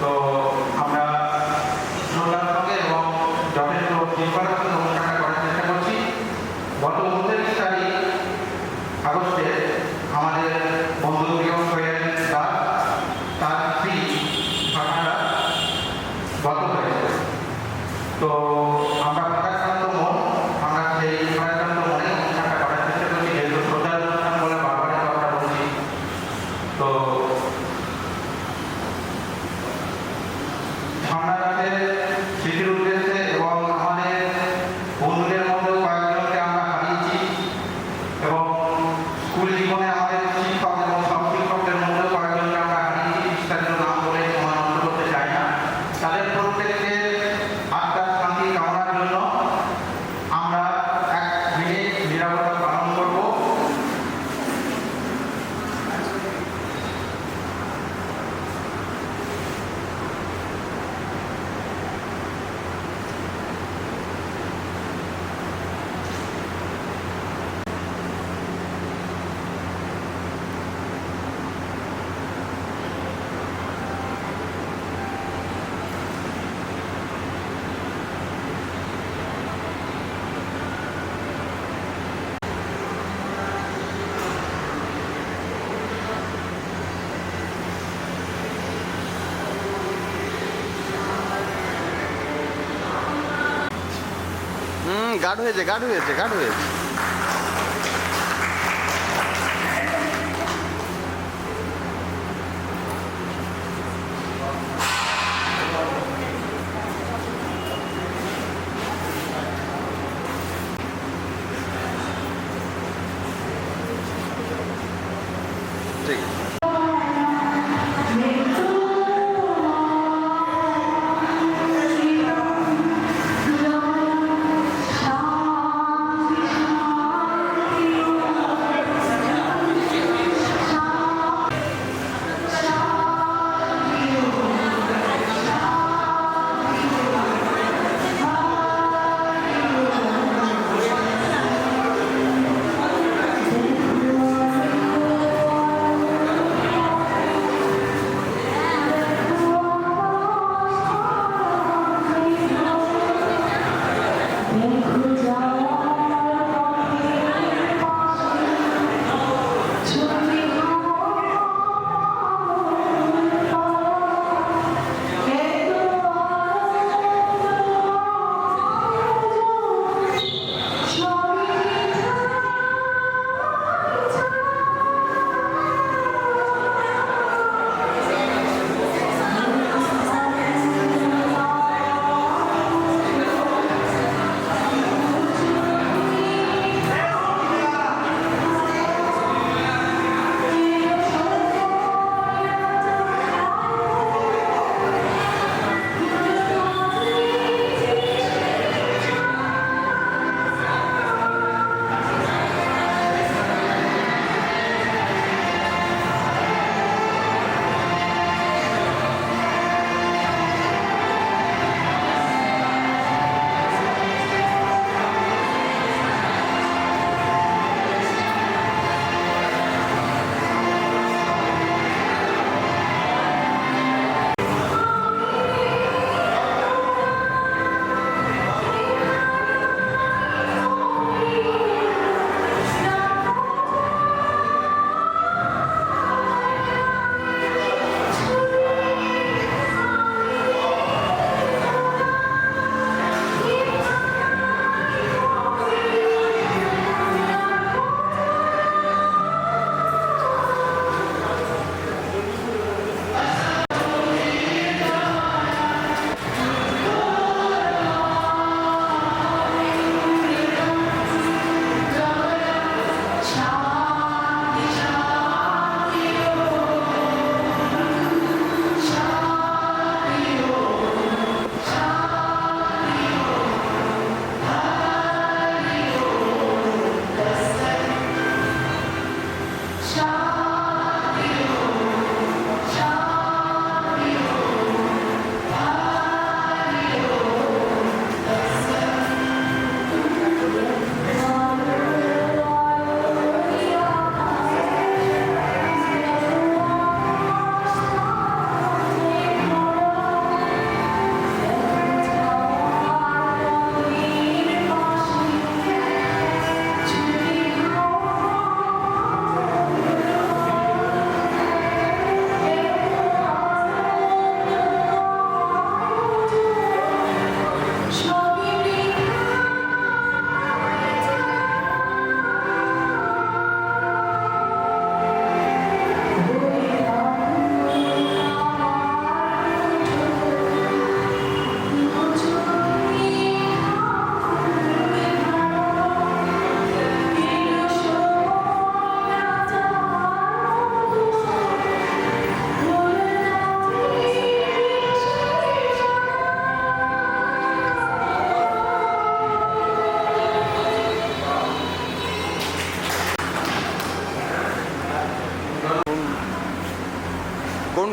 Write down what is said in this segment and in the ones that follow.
তো আমরা শ্রদ্ধার সঙ্গে এবং যথেষ্ট শৃঙ্খলার সঙ্গে অনুষ্ঠানটা করার চেষ্টা করছি। গত 29 তারিখ আগস্টে আমাদের বন্ধু প্রিয় সোহেল দাস তার স্ত্রী ঘটনাটা গত হয়েছে। তো আমরা প্রকাশান্ত মন, আমরা সেই প্রকাশান্ত মনে অনুষ্ঠানটা করার চেষ্টা করছি, যেহেতু শ্রদ্ধার অনুষ্ঠান বলে বারবারই কথা বলছি। তো ঠান্ডাটাতে স্মৃতির উদ্দেশ্যে এবং আমাদের বন্ধুদের মধ্যেও কয়েকজনকে আমরা হারিয়েছি এবং স্কুল জীবনে আমাদের শিক্ষক এবং সব শিক্ষকদের মধ্যেও কয়েকজনকে আমরা হারিয়েছি। বিস্তারিত নাম বলে সময় নষ্ট করতে চাই না। তাদের প্রত্যেককে আত্মার শান্তি কামনার জন্য আমরা 1 মিনিট নীরবতা পালন করব। গাঢ় হয়েছে গাঢ় হয়েছে গাঢ় হয়েছে। ঠিক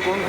কোন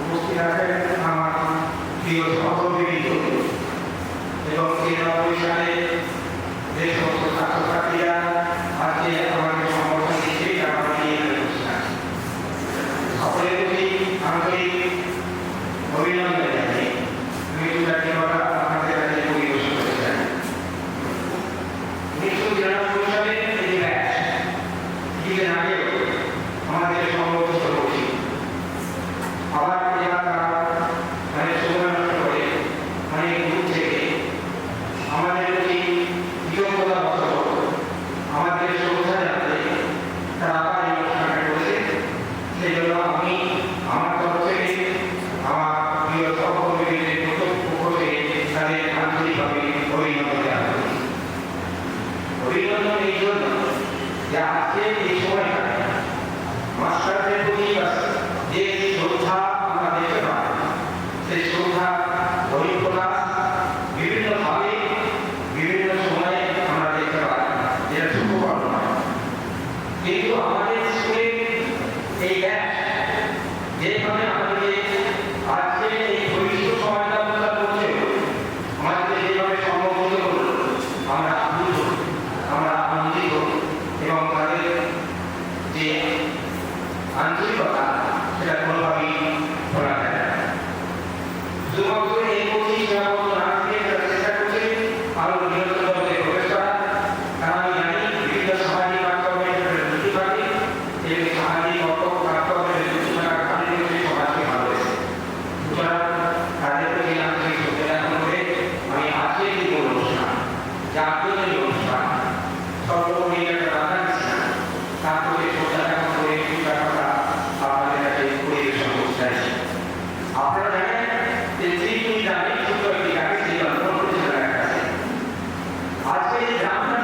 উপস্থিত আছেন আমার প্রিয় সহকর্মীবৃন্দ এবং এই নব্বই সালে যে সমস্ত ছাত্রছাত্রীরা আজকে আমাকে সমর্থন দিচ্ছে তারা নিয়ে সকলের প্রতি আন্তরিক অভিনন্দন জানাই। আপনাদের কাছে পরিবেশন করেছেন 1993 সালে এই ব্যাচ কিছুদিন আগে আমাদের সংগঠিত করছি। আবার এবার তারা মানে সময় নষ্ট করে অনেক দূর থেকে আমাদের প্রতি কৃতজ্ঞতা বশত আমাদের শ্রদ্ধা জানাতে তারা আবার এই অনুষ্ঠানটা করেছে। সেই জন্য আমি আমার তরফ থেকে আমার প্রিয় সহকর্মীদের পক্ষ থেকে তাদের আন্তরিকভাবে অভিনন্দন জানাই। অভিনন্দন এই জন্য যে আজকে এই সময়টা মাস্টারদের প্রতি যে শ্রদ্ধা আমরা দেখতে পাই, সেই শ্রদ্ধা অভিজ্ঞতা বিভিন্নভাবে বিভিন্ন সময়ে আমরা দেখতে পাই, যেটা সুখকর নয়। কিন্তু আমাদের স্কুলে এই ব্যাচ যেভাবে আমাদেরকে আজকে এই ঘনিষ্ঠ সময়টা করছে, আমাদেরকে যেভাবে সম্বোধিত করল, আমরা আপ্লুত, আমরা আনন্দিত এবং তাদের যে আন্তরিকতা সেটা কোনোভাবেই বলা যায় না। শুধুমাত্র এই প্রতি সীমাবদ্ধ না থেকে তারা চেষ্টা করছে আরো নিরন্তরভাবে প্রবেশ করা। কারণ আমি জানি বিভিন্ন সামাজিক কাজকর্মের বৃদ্ধি পাবে এবং সামাজিক কাজকর্মের কাজে সমাজকে ভালোবেসে, সুতরাং তাদের প্রতি আন্তরিক শ্রদ্ধা জ্ঞাপন করে আমি আজকের যে অনুষ্ঠান, যে আন্তর্জাতিক অনুষ্ঠান সর্বোপরি একটা বাধা দিচ্ছি না, তার প্রতি শ্রদ্ধা জ্ঞাপন করে কথা আপনাদের কাছে পরিবেশন করতে চাইছি। আপনারা জানেন যে ত্রিপুরি দামে ছোট্ট একটি গাড়ি ছিল কাছে আজকে যে গ্রামটা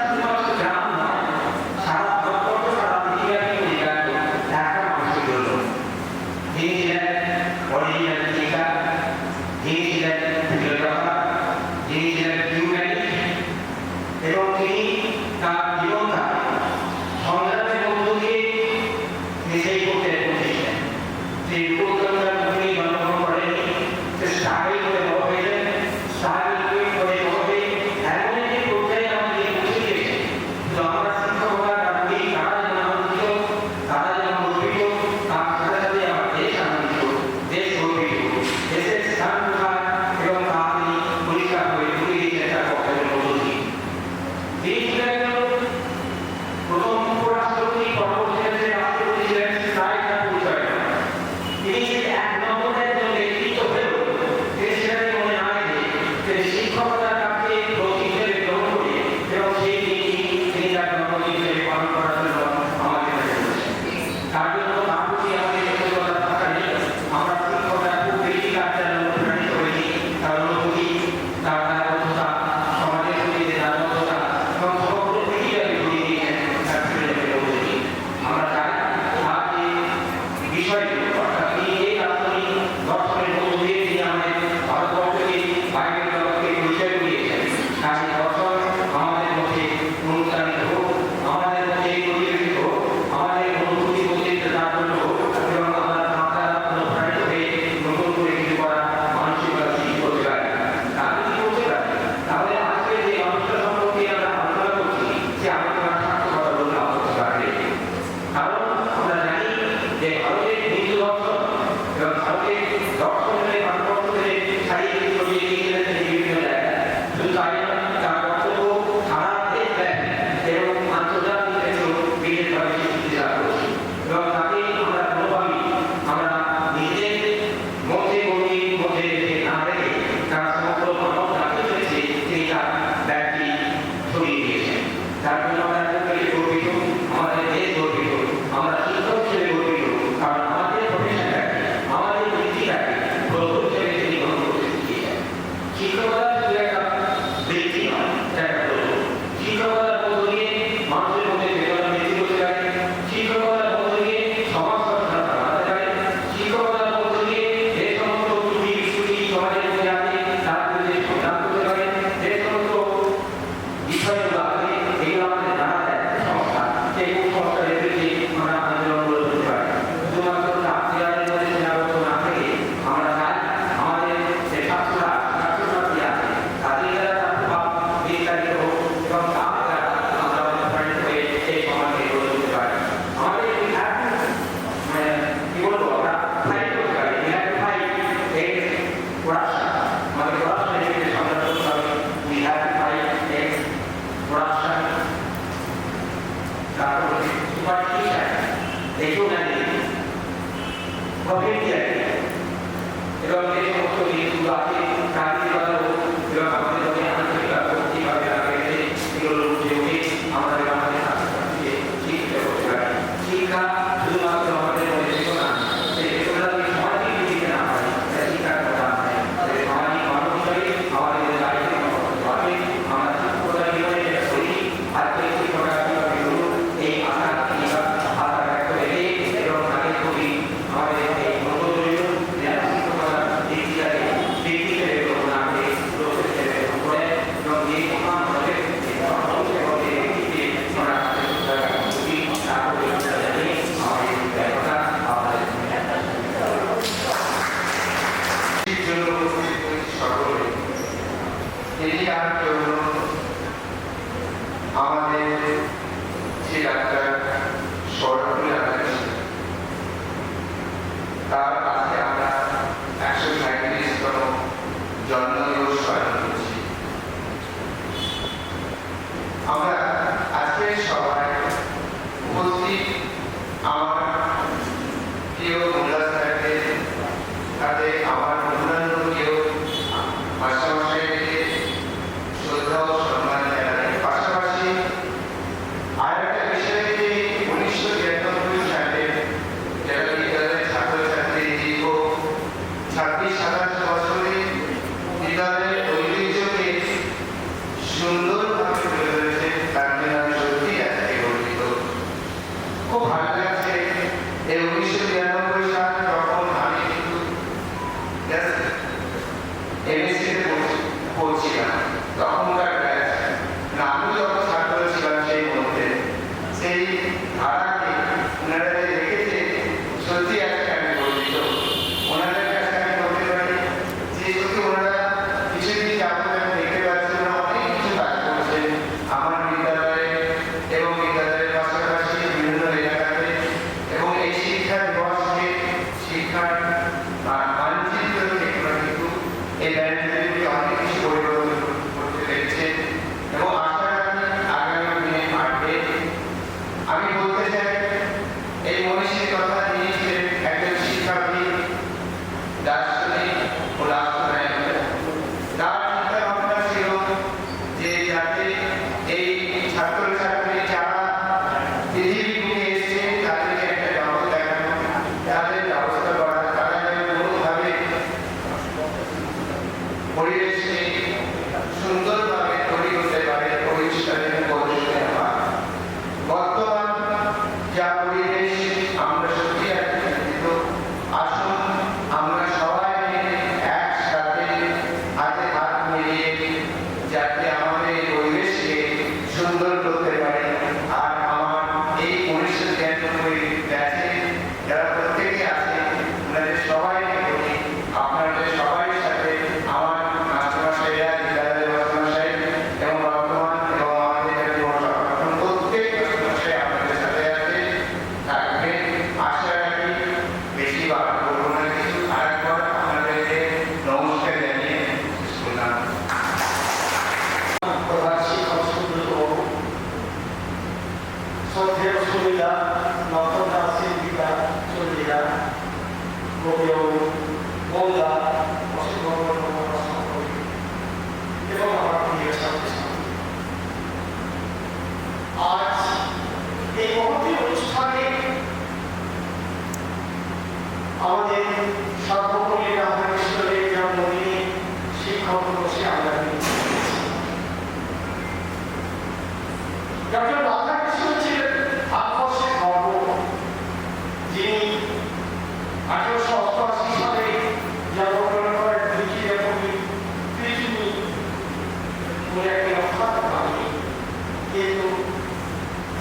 বৃষ্টির জন্য উপস্থিত হয়েছি সকলে। এটি আর কেউ নন, আমাদের যে ডাক্তার সরকারি আদেশ, তার কাছে আমরা 137তম জন্মদিবস পালন করছি। আমরা আজকে সবাই উপস্থিত আমার প্রিয় মোল্লা সাহেবদের সাথে আমার অন্যান্য কেউ মাস্টারমশাইকে শ্রদ্ধা ও সম্মান জানাই। পাশাপাশি আর একটা বিষয় যে 1993 সালে যারা বিদ্যালয়ের ছাত্রছাত্রী দীর্ঘ 26-27 বছরে বিদ্যালয়ের ঐতিহ্যকে সুন্দরভাবে তুলে ধরেছে, তার জন্য আমি সত্যি আজকে গর্বিত। খুব ভালো লাগছে এই 1993 সাল যখন আমি কিন্তু এমএসসিতে পড়ছিলাম, তখনকার ব্যাচ না, আমি যখন ছাত্র ছিলাম সেই মধ্যে সেই ধারাকে ওনারা যে রেখেছে, সত্যি আজকে আমি গর্বিত। ওনাদের কাছে আমি বলতে পারি যে সত্যি ওনারা কিছুদিন যাবত আমি দেখতে পাচ্ছি ওনারা অনেক কিছু কাজ করছেন আমার বিদ্যালয়ে এবং বিদ্যালয়ের পাশাপাশি বিভিন্ন এলাকাতে, এবং এই শিক্ষা দিবসকে শিক্ষার মানচিত্র থেকে কিন্তু এই ব্যান্ডগুলিকে অনেক কিছু পরিবর্তন করতে পেরেছে এবং আশা রাখি আগামী দিনে পারবে। আমি বলতে চাই এই মনীষীর কথা, তিনি ছিলেন একজন শিক্ষাবিদ, দার্শনিক ও রাষ্ট্রনায়ক। তার চিন্তা ভাবনা ছিল যে যাতে এই ছাত্রছাত্রী যারা পৃথিবী বুকে এসছে তাদেরকে একটা জগৎ দেখানো, তাদের ব্যবস্থা করা, তারা যেন কোনোভাবে পরিবেশকে সুন্দরভাবে তৈরি করতে পারে, পরিষ্কারের পরিষ্কার হওয়া। বর্তমান যা পরিবেশ আমরা সত্যি একটা চিন্তিত। আসুন আমরা সবাই মিলে একসাথে হাতে হাত মিলিয়ে যাতে আমাদের এই পরিবেশকে সুন্দর করতে পারি। আর আমার এই 1993 ব্যাচে যারা প্রত্যেকে আছে ওনাদের সবাইকে বলি, আপনাদের সবাই সাথে আমার মাস্টারমশাইরা, বিদ্যালয়ের মাস্টারমশাই এবং বর্তমান এবং আমাদের এখন প্রত্যেক মাস্টারমশাই আপনাদের সাথে আছে, থাকবে। আশা রাখি বেশি বার করবো না কিছু। আরেকবার আপনাদেরকে নমস্কার জানিয়ে শুনলাম। প্রধান শিক্ষক সুব্রত, শ্রদ্ধেয় সুবিধা, নর্তনা শিল্পীরা, চন্ডিরা, গোপেয় মোল্লা, এবং আমার প্রিয় ছাত্রছাত্রী, আজ এই মহতী অনুষ্ঠানে আমাদের সর্বপল্লী রাধাকৃষ্ণের জন্মদিনে শিক্ষক দিবসে আমরা ডক্টর রাধাকৃষ্ণ ছিলেন ভারতবর্ষের গর্ব, যিনি 1888 সালে জন্মগ্রহণ করেন পৃথিবী বলে একটি অখ্যাত বাণী, কিন্তু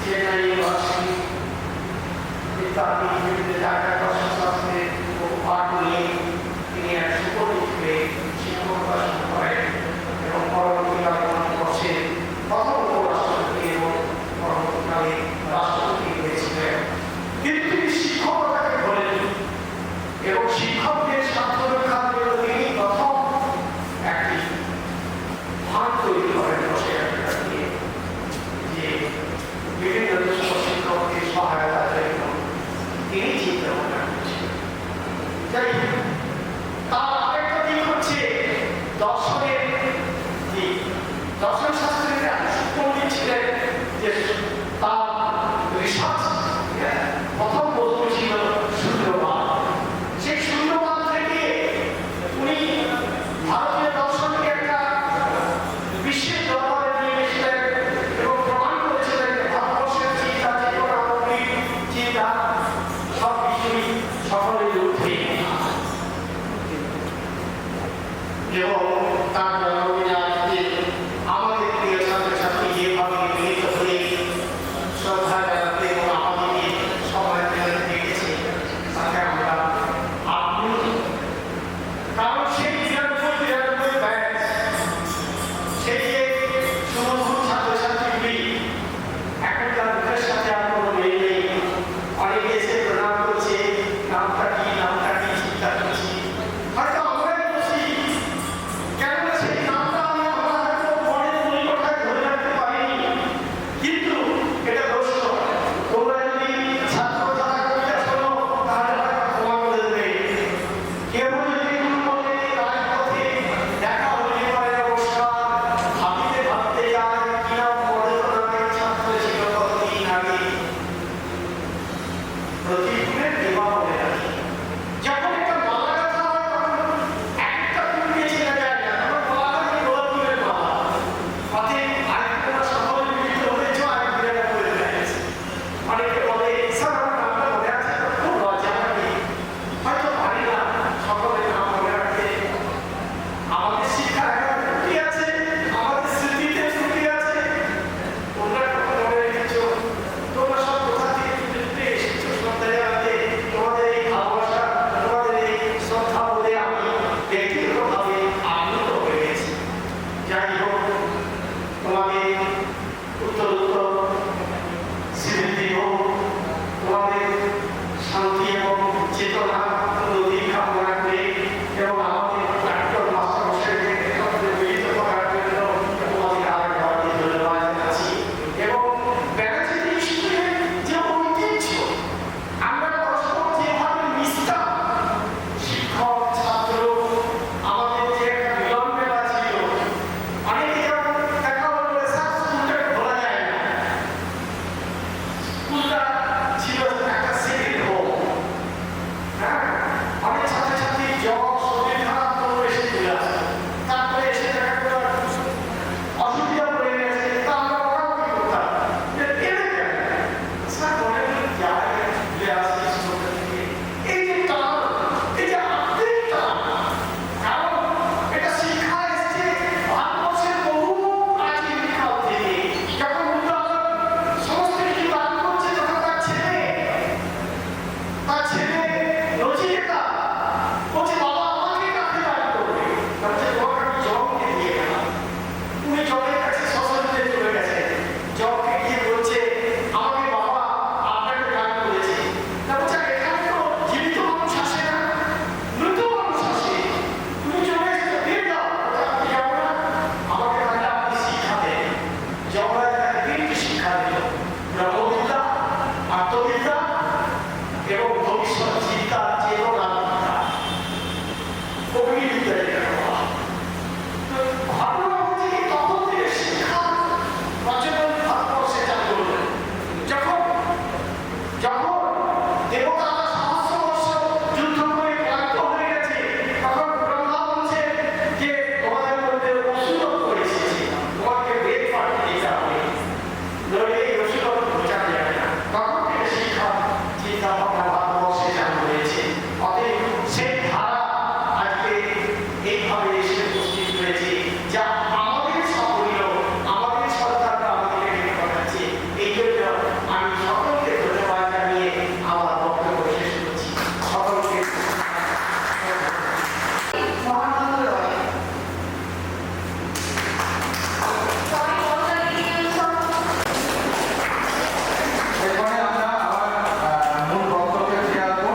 চেন্নাই ইউনিভার্সিটি বিদ্যাপীঠে ঢাকা দর্শনশাস্ত্রে পাঠ নিয়ে তিনি এক সুপরিচিত শিক্ষকতা শুরু করেন এবং পরবর্তীকালে ভারতবর্ষে প্রথম উপরাষ্ট্রপতি এবং পরবর্তীকালে রাষ্ট্রপতি হয়েছিলেন। কিন্তু তিনি শিক্ষকতাকে ধরেন এবং শিক্ষকদের স্বার্থ রক্ষার জন্য তিনি প্রথম একটি ফান্ড তৈরি করেন বসে নিয়ে, যে বিভিন্ন দেশের শিক্ষকদের সহায়তার জন্য তিনি চিন্তা ভাবনা করছিলেন। যাই তার আরেকটা দিক হচ্ছে দর্শনের দিক। দর্শন শাস্ত্রের সুপণ্ডিত ছিলেন, যে তার রিসার্চ প্রথম বস্তু ছিল শূন্যবাদ। সেই শূন্যবাদ থেকে উনি ভারতীয় দর্শনকে একটা বিশ্বের দরবারে নিয়ে এসেছিলেন এবং প্রমাণ করেছিলেন যে ভারতবর্ষের চিন্তা, চেতনা, চিন্তা সব কিছুই সকলের ঊর্ধ্বে। এবং তার জন্মদিনে আজকে আমাদের প্রিয় ছাত্রছাত্রী যেভাবে মিলিত হয়ে শ্রদ্ধা জানাতে এবং আমাদেরকে সবাই ডেকেছে, তাকে আমরা আপ্লুত। কারণ সে মহানন্দ রয়। এরপরে আমরা আবার মূল বক্তব্যে ফিরে আসবো।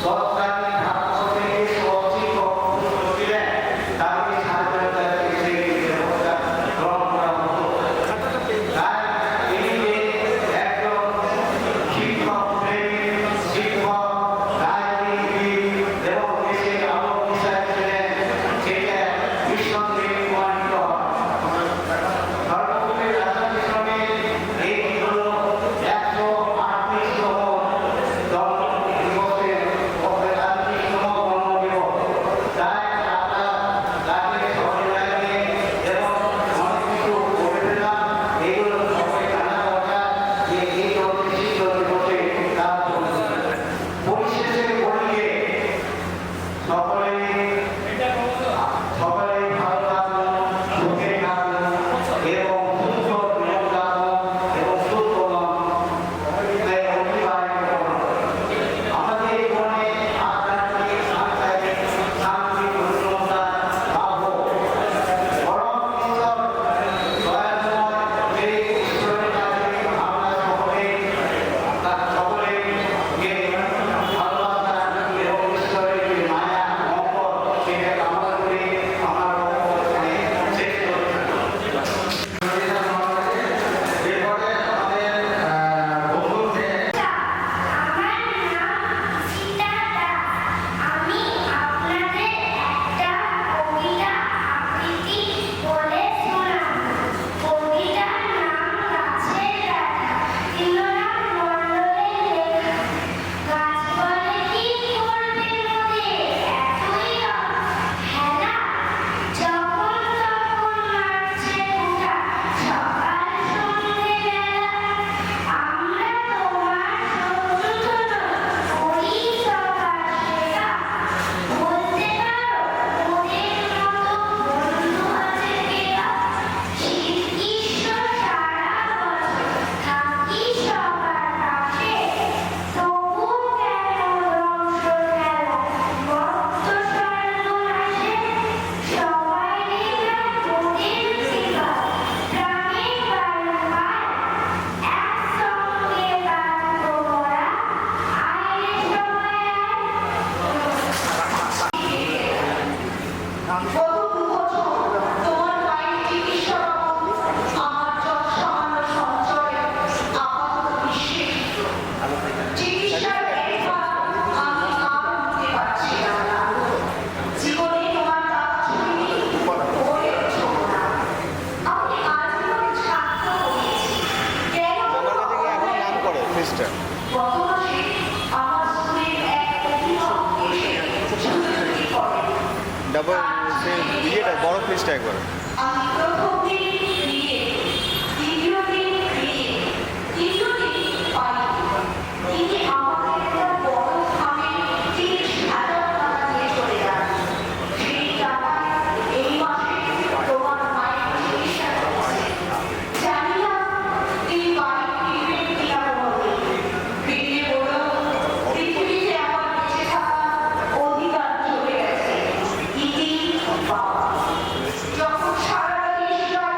তৎকালীন ভারতবর্ষের সচিব ছিলেন ইয়েটা বড় পিসটা একবার আমি প্রথম দিন ক্রিয়ে, দ্বিতীয় দিন ক্রিয়ে, তৃতীয় দিন পাই। তিনি আমাকে একটা বড় ভাবে ঠিক ১,০০০ টাকা দিয়ে চলে যান। সেই টাকায় এই মাসে তোমার মায়ের চিকিৎসা চলছে। জানি না তিনি বাড়ি ফিরবেন কিনা কোনোদিন। ফিরে বলল, পৃথিবীতে আমার বেঁচে থাকার অধিকার চলে গেছে। ইতি বাবা। যখন সারাটা দেশ জয়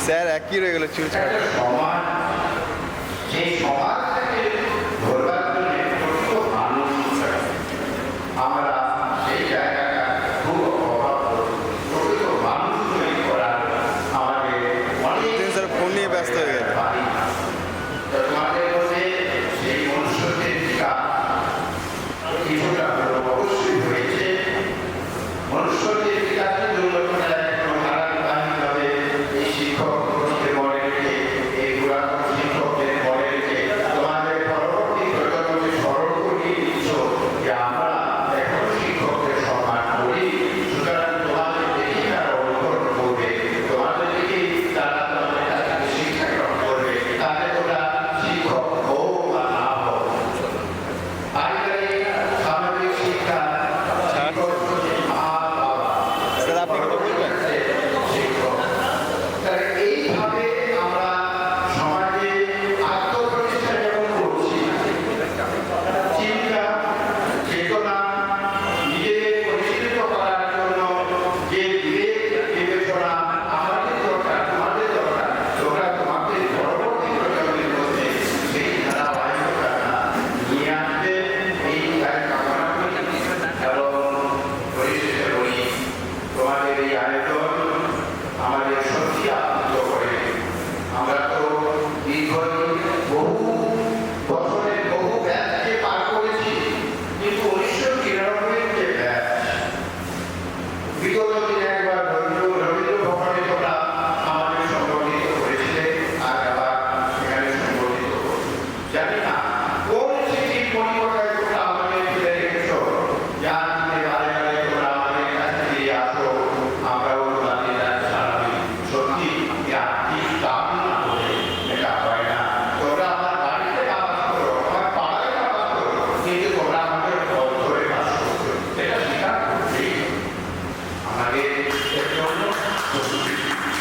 স্যার একই রয়ে গেল চুলছাড়া একটা সমাজ, সেই সমাজটাকে ধরবার জন্য প্রকৃত মানুষ চাই। আমরা সেই জায়গাটা খুব অভাব করি। প্রকৃত মানুষ তৈরি করার আমাদের অনেক স্যার ফোন নিয়ে ব্যস্ত হয়ে গেল। পারি না। তো তোমাদের মধ্যে সেই মনুষ্যত্বের বিকাশ কিছুটা হলেও অবশ্যই হয়েছে। মনুষ্যত্বের বিকাশের জন্য ধারাবাহিকভাবে এই শিক্ষককে মনে রেখে, এই পুরাতন শিক্ষকদের মনে রেখে তোমাদের পরবর্তী প্রজন্মকে স্মরণ করিয়ে দিচ্ছ যে আমরা এখন শিক্ষকদের সম্মান করি। সুতরাং তোমাদের দেখি তারা অনুকরণ করবে, তোমাদের দেখি তারা তোমাদের কাছ থেকে শিক্ষা গ্রহণ করবে। তাতে তোমরা শিক্ষক হও বা না হও। পারিবারিক সামাজিক শিক্ষা শিক্ষক হচ্ছে মা বাবা। স্যার আপনি কিছু বলবেন? তাহলে এইভাবে আমরা সমাজে আত্মপ্রতিষ্ঠা যেমন করছি, চিন্তা চেতনা নিজেদের পরিচালিত করার জন্য যে বিবেক বিবেচনা আমাদের দরকার, তোমাদের দরকার, তোমরা তোমাদের পরবর্তী প্রজন্মের মধ্যে সেই ধারাবাহিকতা নিয়ে আসবে, এই কাজ কামনা করি। এবং পরিশেষে বলি, তোমাদের এই আয়োজন আমাদের সত্যি আনন্দ করে। আমরা তো দীর্ঘদিন বহু বছরের বহু ব্যাচকে পার করেছি, কিন্তু 1993 যে ব্যাচ, বিগত দিনে একবার রবীন্দ্র ভবনে তোমরা আমাদের সংগঠিত করেছিলে, আর আবার সেখানে সংগঠিত করছো। জানি না কোন স্মৃতির পরিবর্তনে তোমরা আমাদের ফেলে রেখেছ, যার দিনে বারে বারে তোমরা আমাদের কাছে ফিরে আসো, আমরাও তোমাদের কাছে ছাড়াবি। সত্যি আর্থিক দাম না হলে এটা হয় না। তোমরা আমার বাড়িতে আবাস করো, আমার পাড়ায় আবাস করো, কিন্তু তোমরা আমাদের ঘর ধরে বাস করছো, এটা স্বীকার করতেই হবে। আমাদের এর জন্য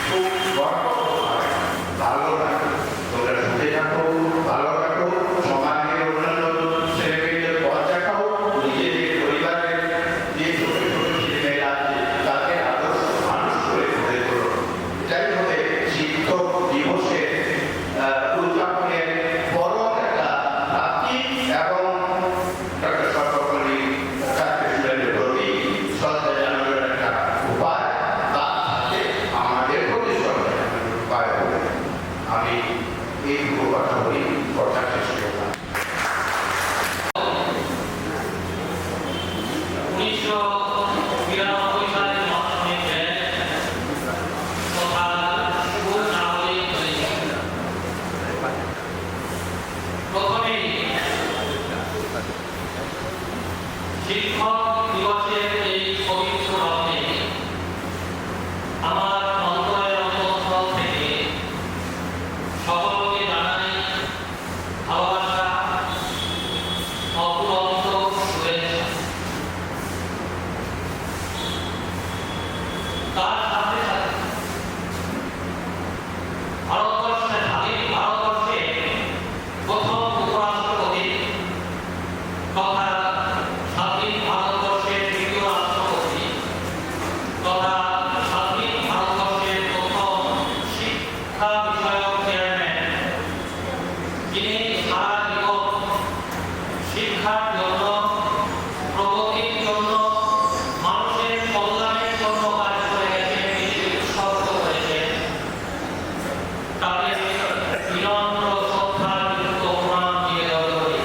খুব গর্ব হয়, ভালো লাগে। তোমরা সুখে থাকো, ভালো থাকো, সমাজের অন্যান্য ছেলেমেয়েদের পথ দেখাও, নিজেদের পরিবারের যে ছোট ছোট ছেলেমেয়েরা আছে তাদের আদর্শ মানুষ করে গড়ে তোলো। এটাই হবে শিক্ষক দিবসের উদযাপনের বড় একটা প্রাপ্তি এবং ডক্টর সর্বপল্লী রাধাকৃষ্ণের প্রতি শ্রদ্ধা জানানোর একটা উপায়, তার সাথে আমাদের প্রতি শ্রদ্ধা জানানোর উপায় হবে। আমি এইটুকু কথা বলি, কথা শেষ করলাম। 1992 সালের মাধ্যমিকে তথা স্কুল নাগরিক পরীক্ষা প্রথমেই শিক্ষক দিবসের এই পবিত্র রাতে আমার অন্তরের অন্তঃস্থল থেকে সকলকে জানাই ভালোবাসা, অপুরন্ত শুভেচ্ছা। তার সাথে সাথে ভারতবর্ষে প্রথম উপরাষ্ট্রপতি তথা স্বাধীন ভারতবর্ষের দ্বিতীয় রাষ্ট্রপতি তথা স্বাধীন ভারতবর্ষের প্রথম শিক্ষা বিষয়ক চেয়ারম্যান, যিনি সারা জীবন শিক্ষার জন্য, প্রগতির জন্য, মানুষের কল্যাণের জন্য কাজ করে গেছেন, নিজেকে উৎসর্গ করেছেন, তাদের বিনম্র শ্রদ্ধার যুক্ত প্রণাম দিয়ে দেওয়া করি।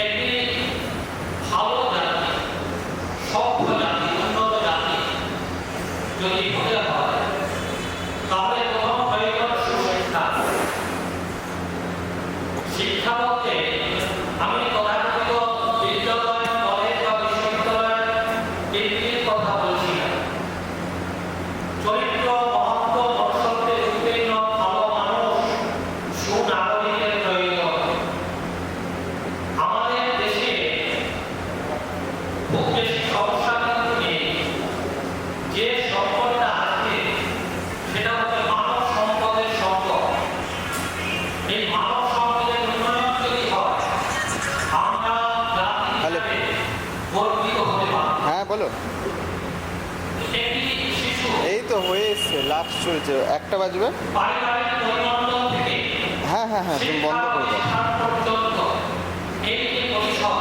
একটি ভালো জাতি, সভ্য জাতি, উন্নত জাতি যদি হতে হয়, তাহলে প্রথম প্রয়োজন সুশিক্ষা। শিক্ষা বলতে আমি তথাকথিত বিদ্যালয়, কলেজ বা বিশ্ববিদ্যালয় ডিগ্রির কথা বলছি না। চরিত্র, মহত্ব, মনুষ্যত্বে উত্তীর্ণ ভালো মানুষ, সুনাগরিকের প্রয়োজন। আমাদের দেশে খুব বেশি সমস্যা কিন্তু নেই। যে সম্পদটা আছে সেটা হচ্ছে মানব সম্পদের সম্পদ। এই মানব সম্পদের উন্নয়ন যদি হয়, আমরা জাতি হিসেবে গর্বিত হতে পারব। হ্যাঁ বলো। একটি শিশু এই তো হয়ে এসছে, লাস্ট চলছে, 1টা বাজবে। পারিবারিক পরিমণ্ডল থেকে হ্যাঁ হ্যাঁ হ্যাঁ, তুমি বন্ধ করে দাও। শিক্ষা পর্যন্ত এই যে পরিসর,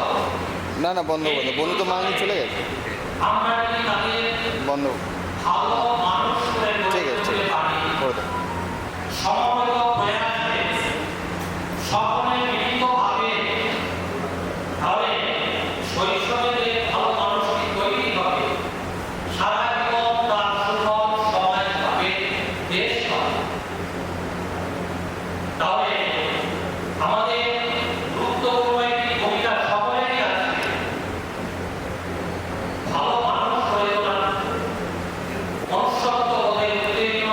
না না, বন্ধ করে দাও, বন্ধু তো মা নিয়ে চলে গেছে। আমরা যদি তাদের বন্ধ ভালো মানুষ করে ঠিক গড়ে আছে, তুলতে পারি, করে দাও। সমবেত প্রয়াসে সকলে মিলিতভাবে, তাহলে শৈশবে যে ভালো মানুষটি তৈরি হবে, সারা জীবন তার সুফল সমাজ পাবে, দেশ পাবে। তাহলে আমাদের গুরুত্বপূর্ণ একটি ভূমিকা সকলেরই আছে, ভালো মানুষ হয়ে ওঠা, মনুষ্যত্ববোধে উত্তীর্ণ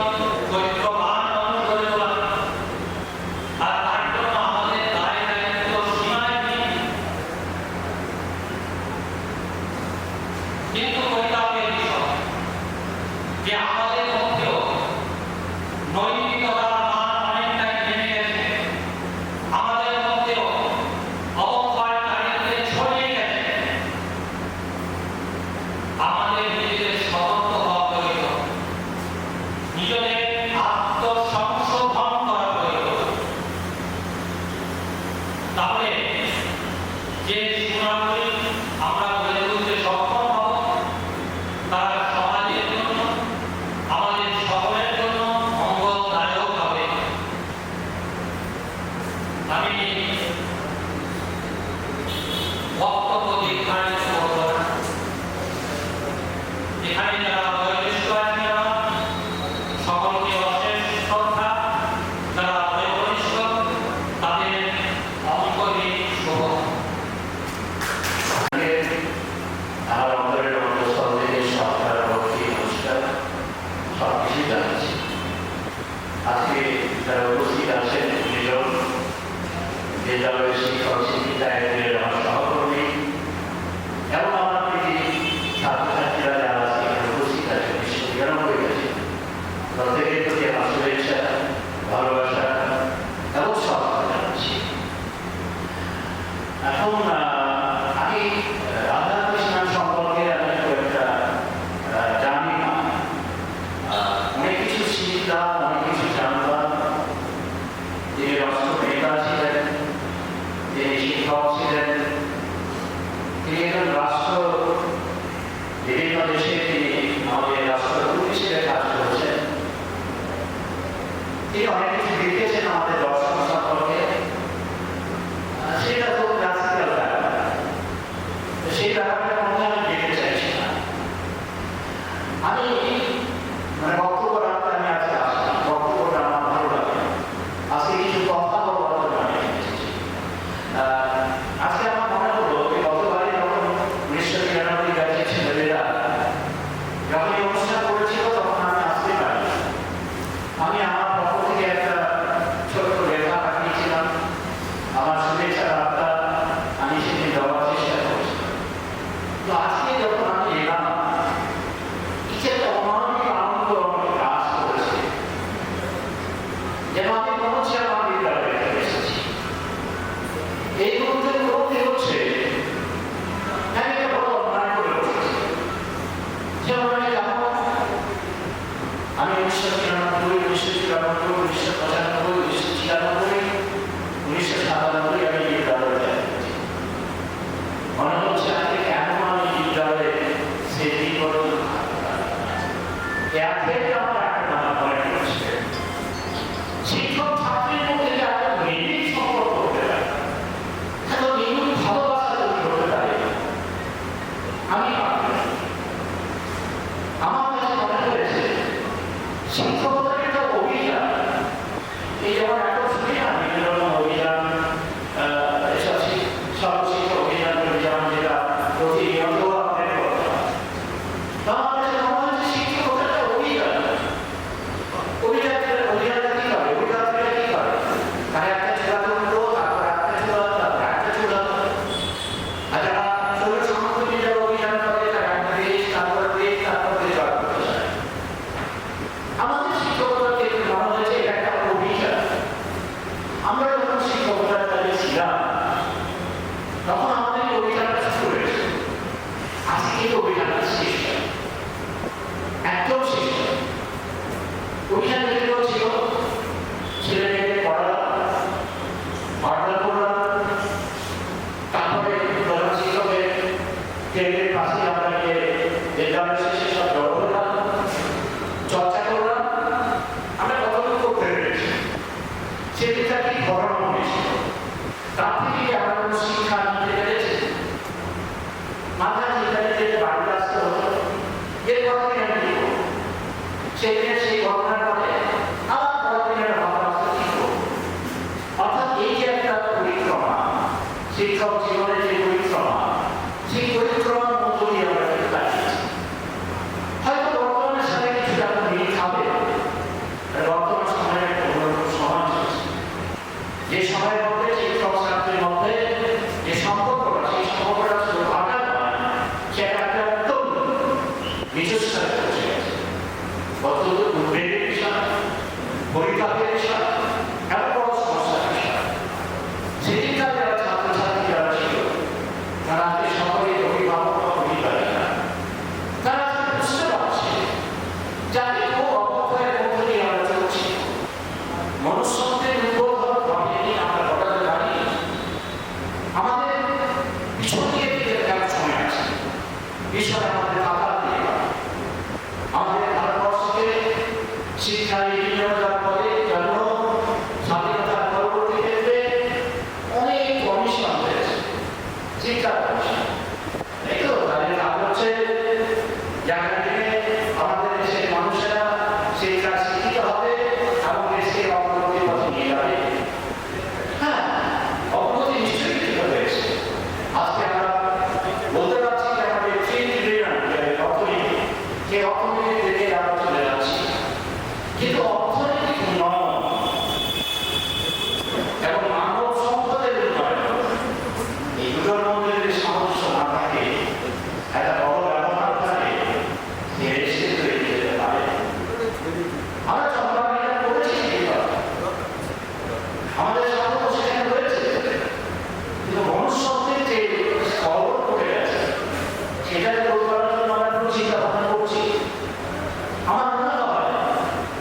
চরিত্রবান মানুষ গড়ে তোলা। আর তার জন্য আমাদের দায় দায়িত্ব সীমায় নেই। কিন্তু পরিতাপের বিষয় যে আমাদের মধ্যেও নৈতিকতার মান অনেকটাই নেমে গেছে, আমাদের মধ্যেও অবক্ষয় চারিদিকে ছড়িয়ে গেছে। আমাদের নিজেদের সতর্ক হওয়া প্রয়োজন, নিজেদের আত্মসংশোধন করা প্রয়োজন। তাহলে যে সুনাগরিক আমরা গড়ে তুলতে সক্ষম হব, তারা সমাজের জন্য, আমাদের সকলের জন্য মঙ্গলদায়ক হবে। আমি বক্তব্য দীর্ঘায়িত করব না। এখানে যারা বয়োজ্যেষ্ঠ আছেন, সকলকে অশেষ শ্রদ্ধা, যারা বয়োজ্যেষ্ঠ তাদের অন্তরিক শুভ। আমার অন্তরের অন্তঃস্থল থেকে সরকার ভর্তি নমস্কার, সব কিছু জানাচ্ছি। আজকে যারা উপস্থিত আছেন, দুজন বিদ্যালয়ের শিক্ষক শিক্ষিকা, এদের আমার সহকর্মী এবং আমার প্রীতি ছাত্রছাত্রীরা যারা আজকে এখানে উপস্থিত আছেন, 1999 গেছে, প্রত্যেকের প্রতি আমার শুভেচ্ছা, ভালোবাসা এবং শ্রদ্ধা জানাচ্ছি। এখন আমি রাধাকৃষ্ণ সম্পর্কে আমি খুব একটা জানি না, অনেক কিছু শিখলাম, অনেক কিছু জানলাম। তিনি রাষ্ট্রনেতা ছিলেন, তিনি শিক্ষক ছিলেন, তিনি একজন রাষ্ট্র, বিভিন্ন দেশে তিনি আমাদের রাষ্ট্রদূত হিসেবে কাজ করেছেন। তিনি অনেক কিছু লিখেছেন আমাদের দর্শন সম্পর্কে, সেটা খুব ক্লাসিক্যাল ব্যাপার, সেই ব্যাপারটার মধ্যে আমি যেতে চাইছি না। আমি বক্তব্য রাখতে আমি আজকে আসলাম, বক্তব্যটা আমার ভালো লাগে। আজকে কিছু কথা বলবো আমি এসেছি। আজকে আমার মনে হলো যে গতবারে যখন 1999 ব্যাচে ছেলেমেয়েরা যখন এই অনুষ্ঠান করেছিল, তখন আমি আসতে পারি। আমি আমার পক্ষ থেকে একটা ছোট্ট লেখা পাঠিয়েছিলাম, আমার শুভেচ্ছা বার্তা আমি সেদিন দেওয়ার চেষ্টা করেছিলাম। তো আজকে যখন আমি এলাম, কিছু একটা অমানবিক আনন্দ আমাকে কাজ করেছে, যেন আমি মনে হচ্ছে আমার বিদ্যালয়ে এসেছি। এই মুহূর্তে উপলব্ধি হচ্ছে আমি একটা বড় অন্যায় করে বসেছি। যেমন আমি 1993, 1994, 1995, 1996, 1997 আমি বিদ্যালয়ে যাচ্ছি। মনে হচ্ছে আজকে কেন আমি বিদ্যালয়ে সেদিন পর্যন্ত আমার একটা মনে হচ্ছে শিক্ষক ছাত্রীর মধ্যে যে একটা নিবিড় সম্পর্ক হতে পারে, এত নিবিড় ভালোবাসা তৈরি হতে পারে, আমি আমার কাছে মনে হয়েছে শিক্ষকতার একটা অভিযান। এই যেমন এখন শুনি না বিভিন্ন রকম অভিযান, এসব সর্বশিক্ষা অভিযান, যেটা প্রতিনিয়ত আমাদের করতে হয়। তো আমার কাছে মনে হচ্ছে শিক্ষকতার একটা অভিযানটা কি করে? অভিযাত্রীরা কি এসে সব জড়ো হলাম, চর্চা করলাম, আমরা কতটুকু করতে পেরেছি সেদিকটা কি ঘটনা হয়েছিল, তার থেকে কি আমরা কোনো শিক্ষা নিতে পেরেছি? মাথায় যেখানে যেতে বাড়িতে আসতে হতো, এর কথাই আমি কি করবো, সেদিনে সেই ঘটনার পরে আবার পরের দিনের ভাবনা আসতে কি করবো। অর্থাৎ এই যে একটা পরিক্রমা, শিক্ষক জীবনের যে পরিক্রমা, সেই পরিক্রমার মধ্য দিয়ে আমরা কিন্তু কাটিয়েছি। হয়তো বর্তমানের সাথে কিছুটা মিল খাবে, বর্তমান সময়ের একটা অন্যরকম সমাজ আছে, যে সময়ের মধ্যে শিক্ষক ছাত্রের মধ্যে যে সম্পর্কটা, সেই সম্পর্কটা শুধু ভাটা নয়, সেটা একটা একদম নিজস্ব স্তরে পৌঁছে গেছে। অত্যন্ত উদ্বেগের বিষয়, পরিতাপের বিষয়, এত বড় সমস্যার বিষয়। সেদিনকার যারা ছাত্রছাত্রী যারা ছিল, তারা আজকে সকলেই অভিভাবক বা অভিভাবিকা, তারা আজকে বুঝতে পারছে যাতে কেউ অবক্ষয়ের মধ্যে দিয়ে আমরা চলছি। মনুষ্যত্বের উদ্বোধন ভাবে নিয়ে আমরা ঘটাতে পারি। আমাদের পিছন দিয়ে দিকে দেখার সময় আছে, পিছনে আমাদের কাতার দিয়ে পারে। আমাদের ভারতবর্ষকে শিক্ষায় এগিয়ে যাওয়ার পরে জন্ম স্বাধীনতার পরবর্তী ক্ষেত্রে অনেক কমিশন হয়েছে, শিক্ষা কমিশন। এই তো তাদের কাজ হচ্ছে যেখানে থেকে আমাদের দেশের মানুষেরা শিক্ষা শিক্ষিত হবে এবং দেশকে অগ্রগতির পথে নিয়ে যাবে। হ্যাঁ, অগ্রগতি নিশ্চয়ই ঠিক হয়েছে। আজকে আমরা বলতে পারছি যে আমাদের 3 ট্রিলিয়ন অর্থনীতি, সেই অর্থনীতির দিকে আমরা চলে যাচ্ছি। কিন্তু অর্থনৈতিক উন্নয়ন এবং মানব সম্পদের উন্নয়ন, এই দুটোর মধ্যে যদি সামঞ্জস্য না থাকে, একটা বড় ব্যবধান থাকে, সে দেশকে তৈরি যেতে পারে। আমরা চন্দ্রবাবুরা করেছি এইভাবে, আমাদের স্বার্থ সেখানে রয়েছে, কিন্তু মনুষ্যত্বের যে স্তর উঠে গেছে, সেটাকে রোধ করার জন্য আমরা কোনো চিন্তা ভাবনা করছি। আমার মনে হয়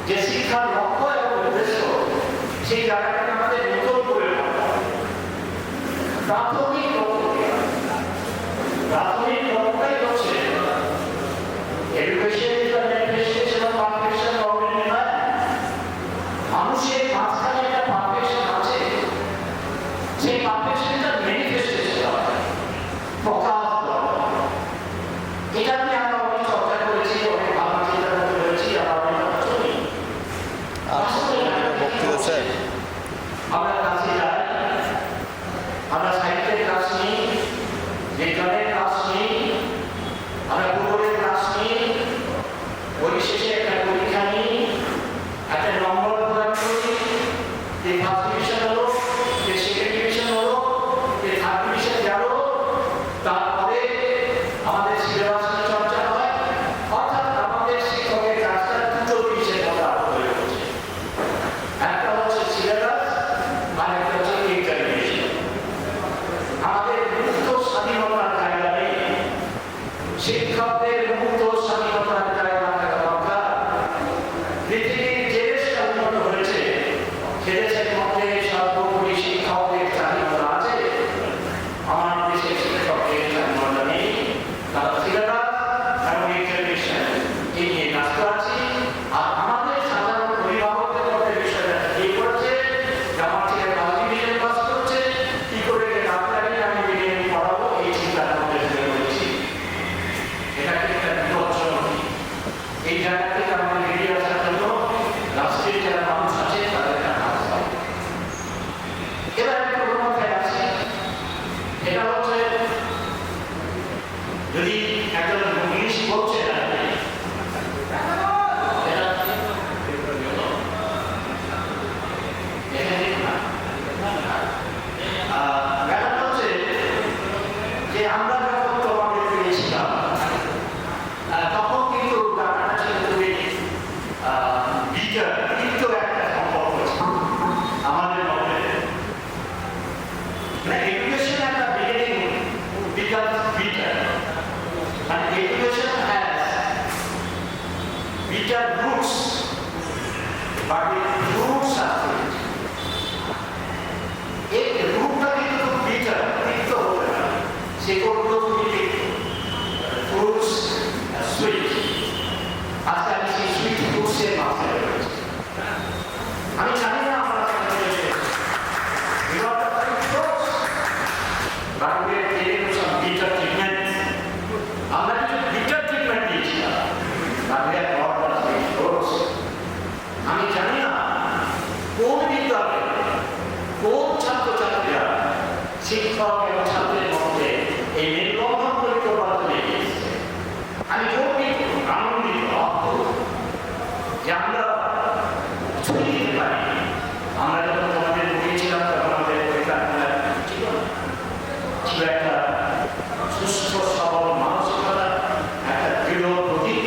যে শিক্ষার লক্ষ্য এবং উদ্দেশ্য, সেই জায়গাটাকে আমাদের নতুন করে ভাবতে হবে। প্রাথমিক লক্ষ্যটাই হচ্ছে education is the manifestation of perfection of man. মানুষের মাঝখানে একটা পারফেকশন আছে, সেই পারফেকশনটা ম্যানিফেস্টেশন দরকার, প্রকাশ দরকার। এটা নিয়ে আমরা অনেক চর্চা করেছি, অনেক ভাবনা চিন্তা করেছি, আমরা অনেক কথা শুনি। বক্তৃতা স্যার, আমরা ক্লাসে যাই, আমরা সাহিত্যের ক্লাস নিই, বিজ্ঞানের ক্লাস নিই, আমরা ভূগোলের ক্লাস নিই, পরিশেষে একটা পরীক্ষা নিই, একটা নম্বর প্রদান করি, যে ফার্স্ট ডিভিশন হলো, যে সেকেন্ড ডিভিশন হলো, যে থার্ড ডিভিশন গেল, তারপরে আমাদের সিলেবাস চর্চা হয়। অর্থাৎ আমাদের শিক্ষকের কাজটা দুটো জিনিসের কথা হয়ে উঠছে, একটা হচ্ছে সিলেবাস আর একটা হচ্ছে এক্সামিনেশন। আমাদের মুক্ত স্বাধীনতার জায়গা নেই, শিক্ষকদের মুক্ত স্বাধীনতার জায়গা থাকা দরকার। পৃথিবীর যে দেশটা উন্নত হয়েছে, সে দেশের মধ্যে সর্বোপরি শিক্ষকদের স্বাধীনতা আছে। আমার দেশের শিক্ষকদের স্বাধীনতা নেই, তারা সিলেবাস এবং এক্সামিনেশন এই নিয়ে ব্যস্ত আছি। আর আমাদের সাধারণ অভিভাবকদের মধ্যে বিষয়টা কি করছে, আমার ছেলে ফার্স্ট ডিভিশন পাস করছে, কি করে ডাক্তারি আমি বিজ্ঞানী পড়াবো, এই চিন্তার মধ্যে ঢুকে পড়েছি। এটা কি একটা বিপজ্জনক? এই জায়গা থেকে আমাদের বেরিয়ে আসার জন্য রাষ্ট্রের যারা মানুষ আছে তাদের কাজ হবে। এবার একটা কথায় আসি, এটা হচ্ছে যদি একজন ইংলিশ বলছে না, ব্যাপারটা হচ্ছে যে আমরা যখন তোমাদের পেয়েছিলাম, তখন কিন্তু ব্যাপারটা ছিল খুবই কিন্তু একটা সম্পর্ক ছিল আমাদের মধ্যে। এডুকেশন একটা বিগিনিং বিকাজ বিটার, মানে education has bitter roots, but roots আছে। এই রুটটা কিন্তু বিটার, তিক্ত হতে পারে, সেগুলো তুমি ফ্রুটস সুইট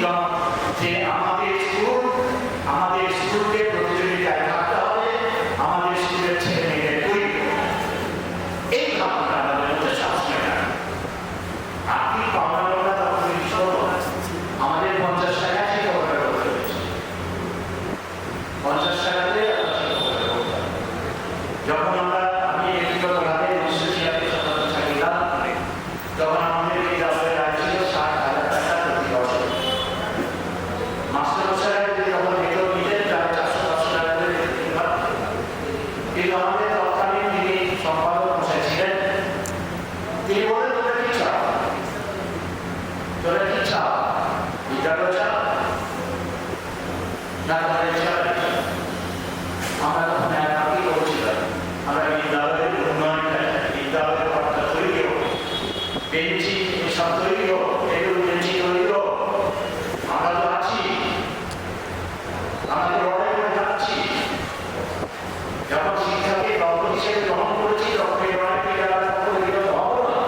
ছিলাম যে আমাদের স্কুলকে প্রতিযোগিতায় থাকতে হবে, আমাদের স্কুলের ছেলে মেয়েদের তৈরি করতে হবে। এই ভাবনা আমাদের মধ্যে সবসময় থাকে। আপনি পাওনা তখন আমাদের 50 টাকা শিক্ষকতা করতে হয়েছে, 50 টাকাতে যখন আমি ব্যক্তিগতভাবে 1976 চাকরি লাভ করি, তখন আমাদের বিদ্যালয়ের আয় ছিল 60,000 টাকা প্রতি বছর। মাস্টারমশাইরা যদি যখন বেতন নিতেন তাহলে 410 টাকা করে বেতন পাঠাতেন। কিন্তু আমাদের তৎকালীন যিনি সম্পাদক মশাই ছিলেন, তিনি বললেন, তোমরা কি চাও? তোমরা কি চাও? বিদ্যালয় চাও না তোমাদের চাও? আমরা তখন একই বলছিলাম, আমরা বিদ্যালয়ের উন্নয়ন চাই, বিদ্যালয়ের কথা তৈরি হোক, বেঞ্চি সব তৈরি হোক, টেবিল বেঞ্চি তৈরি হোক। আমরা তো আছি, আমাদের লড়াই করে যাচ্ছি। যখন শিক্ষাকে দপ্তর হিসেবে গ্রহণ করেছি তখন এই লড়াইকে যারা করে বিরত হবো না,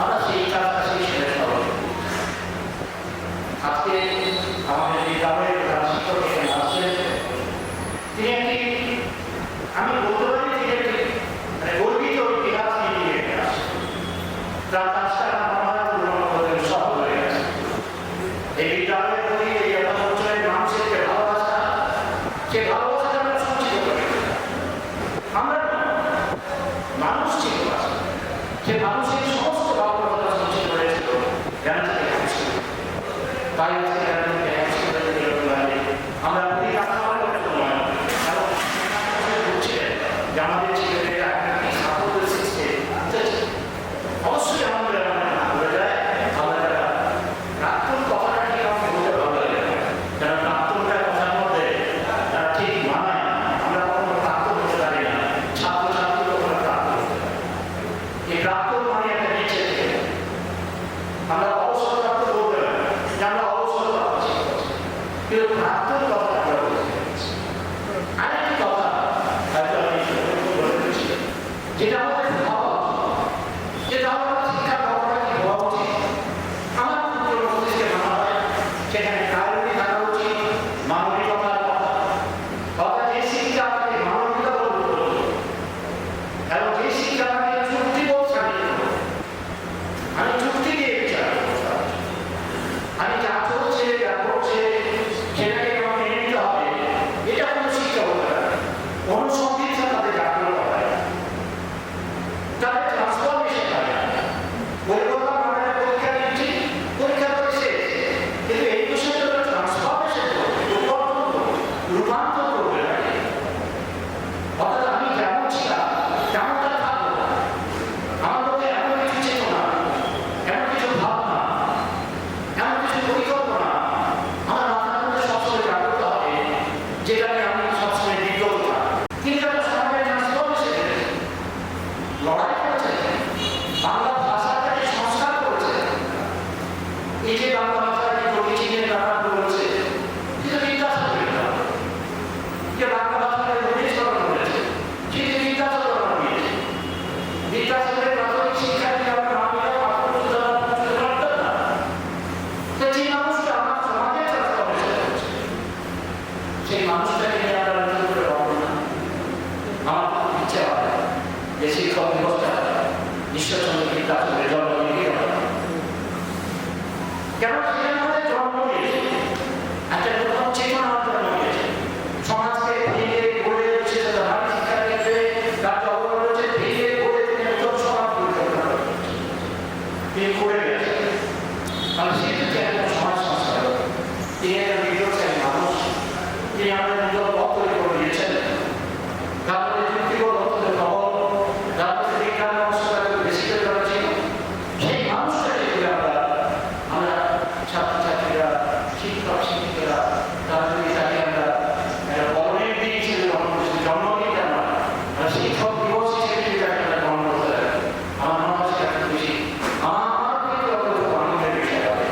আমরা সেই কাজটা সেই শেষ করব। আজকে আমাদের বিদ্যালয়ের প্রধান শিক্ষক এখানে আসছেন, তিনি একটি, আমি বলতে পারি তিনি একটি গর্বিত ইতিহাস নিয়ে এখানে আসছেন। তার কাজটা আমার সফল হয়ে গেছে। এই বিদ্যালয়ের প্রতি এই অঞ্চলের মানুষের যে ভালোবাসা, সে ভালোবাসাটা আমরা সঞ্চিত করে আমরা মানুষ ছিল, সে মানুষের সমস্ত ভালোবাসা সঞ্চিত করেছিল তাই আমরা আমাদের ছেলেমেয়েরা সাফল্য শিখছে। অবশ্যই আমাদের বলে যায়, আমরা প্রাক্তন কথাটা ঠিক আমাকে বলতে ভালো লাগে, কারণ প্রাক্তনটার কথার মধ্যে ঠিক মানায়। আমরা কখনো প্রাক্তন হতে পারি না, ছাত্রছাত্রী কখনো প্রাক্তন হতে পারি। এই প্রাক্তন মানে একটা নিচে থেকে আমরা অবসর প্রাপ্ত বলতে পারি যে আমরা অবসর প্রাপ্ত, কিন্তু প্রাক্তন কথা আমরা বলতে পারছি। আরেকটি কথা হয়তো আমি বলে দিচ্ছি, যেটা আমাদের ভাবা উচিত, যেটা আমরা শিক্ষা ব্যবস্থা কি হওয়া উচিত, আমার মস্তিষ্কে মানা হয় সেখানে প্রায়োরিটি থাকা উচিত মানবিকতার কথা। অর্থাৎ যে শিক্ষা আমাকে মানবিকতা বলতে এবং যে শিক্ষা আমাকে চুক্তিবোধ ছাড়িয়ে আমি চুক্তি দিয়ে বিচার আমি যা চলছে যা করছে সেটাকে আমার মেনে নিতে হবে, এটা কোনো শিক্ষা হতে পারে। অনুসন্ধিৎসা তাদের জাগ্রত হয়, তাদের ট্রান্সফরমেশন হয়। পরিবর্তন আমরা পরীক্ষা দিচ্ছি, পরীক্ষা করে শেষ, কিন্তু এই বিষয়ে তারা ট্রান্সফরমেশন করবে, রূপান্তর করবে। অর্থাৎ আমি যেমন ছিলাম তেমনটা থাকবো। আমার মধ্যে এমন কিছু চেতনা, এমন কিছু ভাবনা, এমন কিছু পরিকল্পনা আমার মাথার মধ্যে সবসময় জাগ্রত হবে, যেটাকে আমি সবসময় বিগত থাকবো। কিন্তু একটা সমাজের ট্রান্সফরমেশন লড়াই করেছে, বাংলা ভাষাটাকে সংস্কার করেছে। এই যে বাংলা ভাষাকে প্রতিচিহ্নের ব্যাপার করেছে, কিন্তু জিজ্ঞাসা করি না যে বাংলা ভাষাকে রূপান্তর করেছে, কিন্তু জিজ্ঞাসা করা নিয়েছে। জিজ্ঞাসা করে প্রাথমিক শিক্ষা দিয়ে আমরা বাংলা পাঠ্য না, তো যে মানুষটা আমার সমাজে ট্রান্সফরমেশন করছে, সেই মানুষটাকে নিয়ে আমরা নতুন করে ভাববো না। আমার ইচ্ছা হয় যে শিক্ষক দিবসটা ঈশ্বরচন্দ্র বিদ্যাসাগরের জন্মদিনই হবে, কেন সেখানে আমাদের জন্ম নিয়েছে, একটা নতুন চেতনা জন্ম নিয়েছে। সমাজকে ভেঙে গড়ে বিশেষত নারী শিক্ষা ক্ষেত্রে তার অবদান রয়েছে, ভেঙে গড়ে তিনি নতুন সমাজ পরিকল্পনা করেছেন, তিনি করে গেছেন। কারণ সে হচ্ছে একটা সমাজ সংস্কারক, তিনি একটা বিদ্রোহী মানুষ, তিনি আমাদের নিজের পথ তৈরি করে দিয়েছেন। তারপরে যুক্তিবোধ অত্যন্ত প্রবল, তারপরে বিজ্ঞান সংস্কারকে বেশি করে করেছি। সেই মানুষটাকে যদি আমরা ছাত্রছাত্রীরা, শিক্ষক শিক্ষিকারা, তারা যদি তাকে আমরা একটা বরণের দিন হিসেবে গ্রহণ করছি, জন্মদিন আমরা শিক্ষক দিবস হিসেবে যদি তাকে আমরা গ্রহণ করতে পারি, আমার মনে হয় সেটা একটু বেশি আমার কিন্তু অত্যন্ত আনন্দের বিষয় হবে।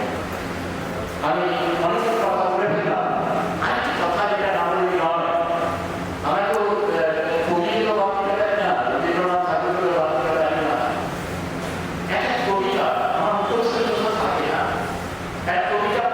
আমি অনেক কথা বলে ফেললাম, আরেকটি কথা যেটা না বলি নয়, আমরা তো কবিগুলো বাদ দেয় না, রবীন্দ্রনাথ ঠাকুরগুলো বাদ দেয় না। একটা কবিতা আমার মুখস্থ থাকে না, একটা কবিতা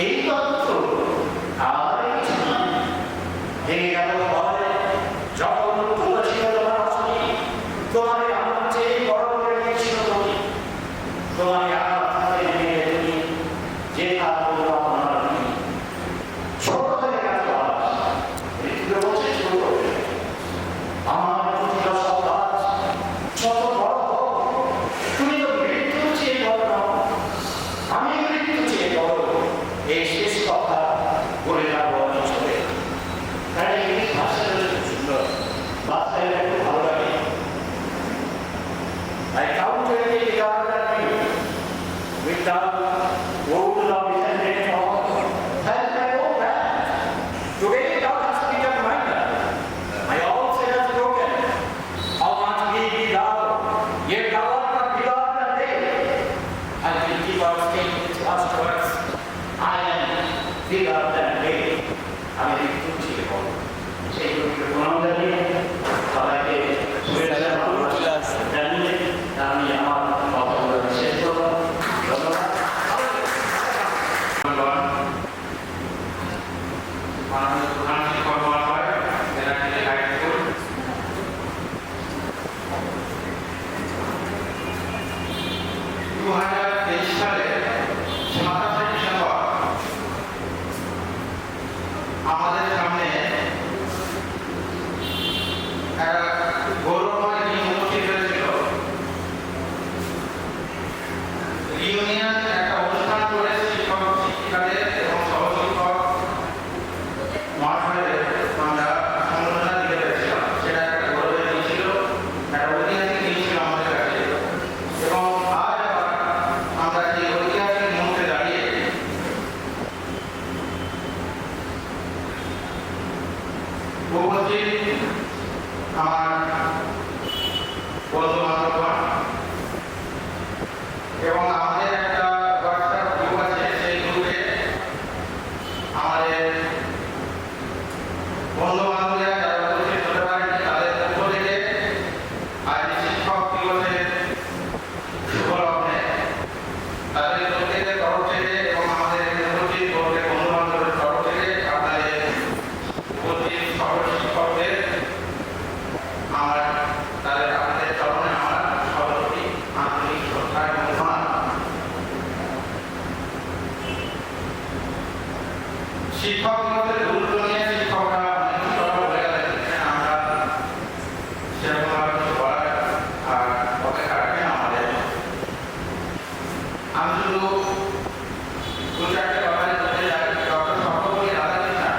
এই তত্ত্ব আর কিছু নয়। ভেঙে গেল ভয়, যখন পুরো ছিল তোমার অসনি, তোমাকে আমার চেয়ে বড় করে দিয়েছিল তুমি, তোমাকে আমার হাতে নিয়ে তুমি যে থাকবো আপনার তুমি ছোট হয়ে গেল মৃত্যু বলছে ছোট আমার প্রতিটা সকাল ছোট বড় হোক, তুমি তো মৃত্যু চেয়ে বড় নও, আমি মৃত্যু চেয়ে বড়, এই শেষ কথা বলে যাবো আমি চলে। তাই এই ভাষাটা খুব সুন্দর, বাচ্চাদের খুব ভালো লাগে। I counted the garden without wood of descended from and my own back. Today thou hast become mine. My all sin has broken. How much be thou, yet thou art not beloved than they. I will keep our state its last words. I am beloved than they. আমি একটু ছিল সেইগুলোকে প্রণাম জানিয়ে সবাইকে শুভেচ্ছা ভালোবাসা জানিয়ে আমি আমার কথাগুলো শেষ করব। ধন্যবাদ। মাননীয় প্রধান শিক্ষক মহাশয়, জেলাশালী হাই স্কুল, 2023 সালে 27 ডিসেম্বর আমাদের সামনে একটা গৌরবময় দিন উপস্থিত হয়েছিল। রিউনিয়ন একটা অনুষ্ঠান করে শিক্ষক শিক্ষিকাদের এবং সহশিক্ষক মহাশয়দের আমরা সম্মাননা দিতে পেরেছিলাম। সেটা একটা গৌরবের দিন ছিল, একটা ঐতিহাসিক দিন ছিল আমাদের কাছে। এবং আজ আবার আমরা সেই ঐতিহাসিক মুহূর্তে দাঁড়িয়ে উপস্থিত আমার বন্ধু বান্ধবগণ এবং আমাদের একটা হোয়াটসঅ্যাপ গ্রুপ আছে, সেই গ্রুপে আমাদের বন্ধু বান্ধবীরা যারা উপস্থিত হতে পারেনি তাদের পক্ষ থেকে আজ শিক্ষক দিবসের শুভ লগ্নে তাদের প্রত্যেকের তরফ থেকে এবং আমাদের উপস্থিত প্রত্যেক বন্ধু বান্ধবের তরফ থেকে আপনাদের উপস্থিত সকল শিক্ষকদের আমার তাদের আপনাদের চরণে আমার সর্বপ্রতি আন্তরিক শ্রদ্ধা এবং প্রণাম। শিক্ষক দিবসের গুরুত্ব নিয়ে শিক্ষকরা অনেক কথা বলে গেলেন, আমরা সেরকমভাবে কিছু বলার আর অপেক্ষা রাখি না আমাদের। আমি শুধু দু চারটে কথা বলতে যাই। ডক্টর সর্বপল্লী রাধাকৃষ্ণন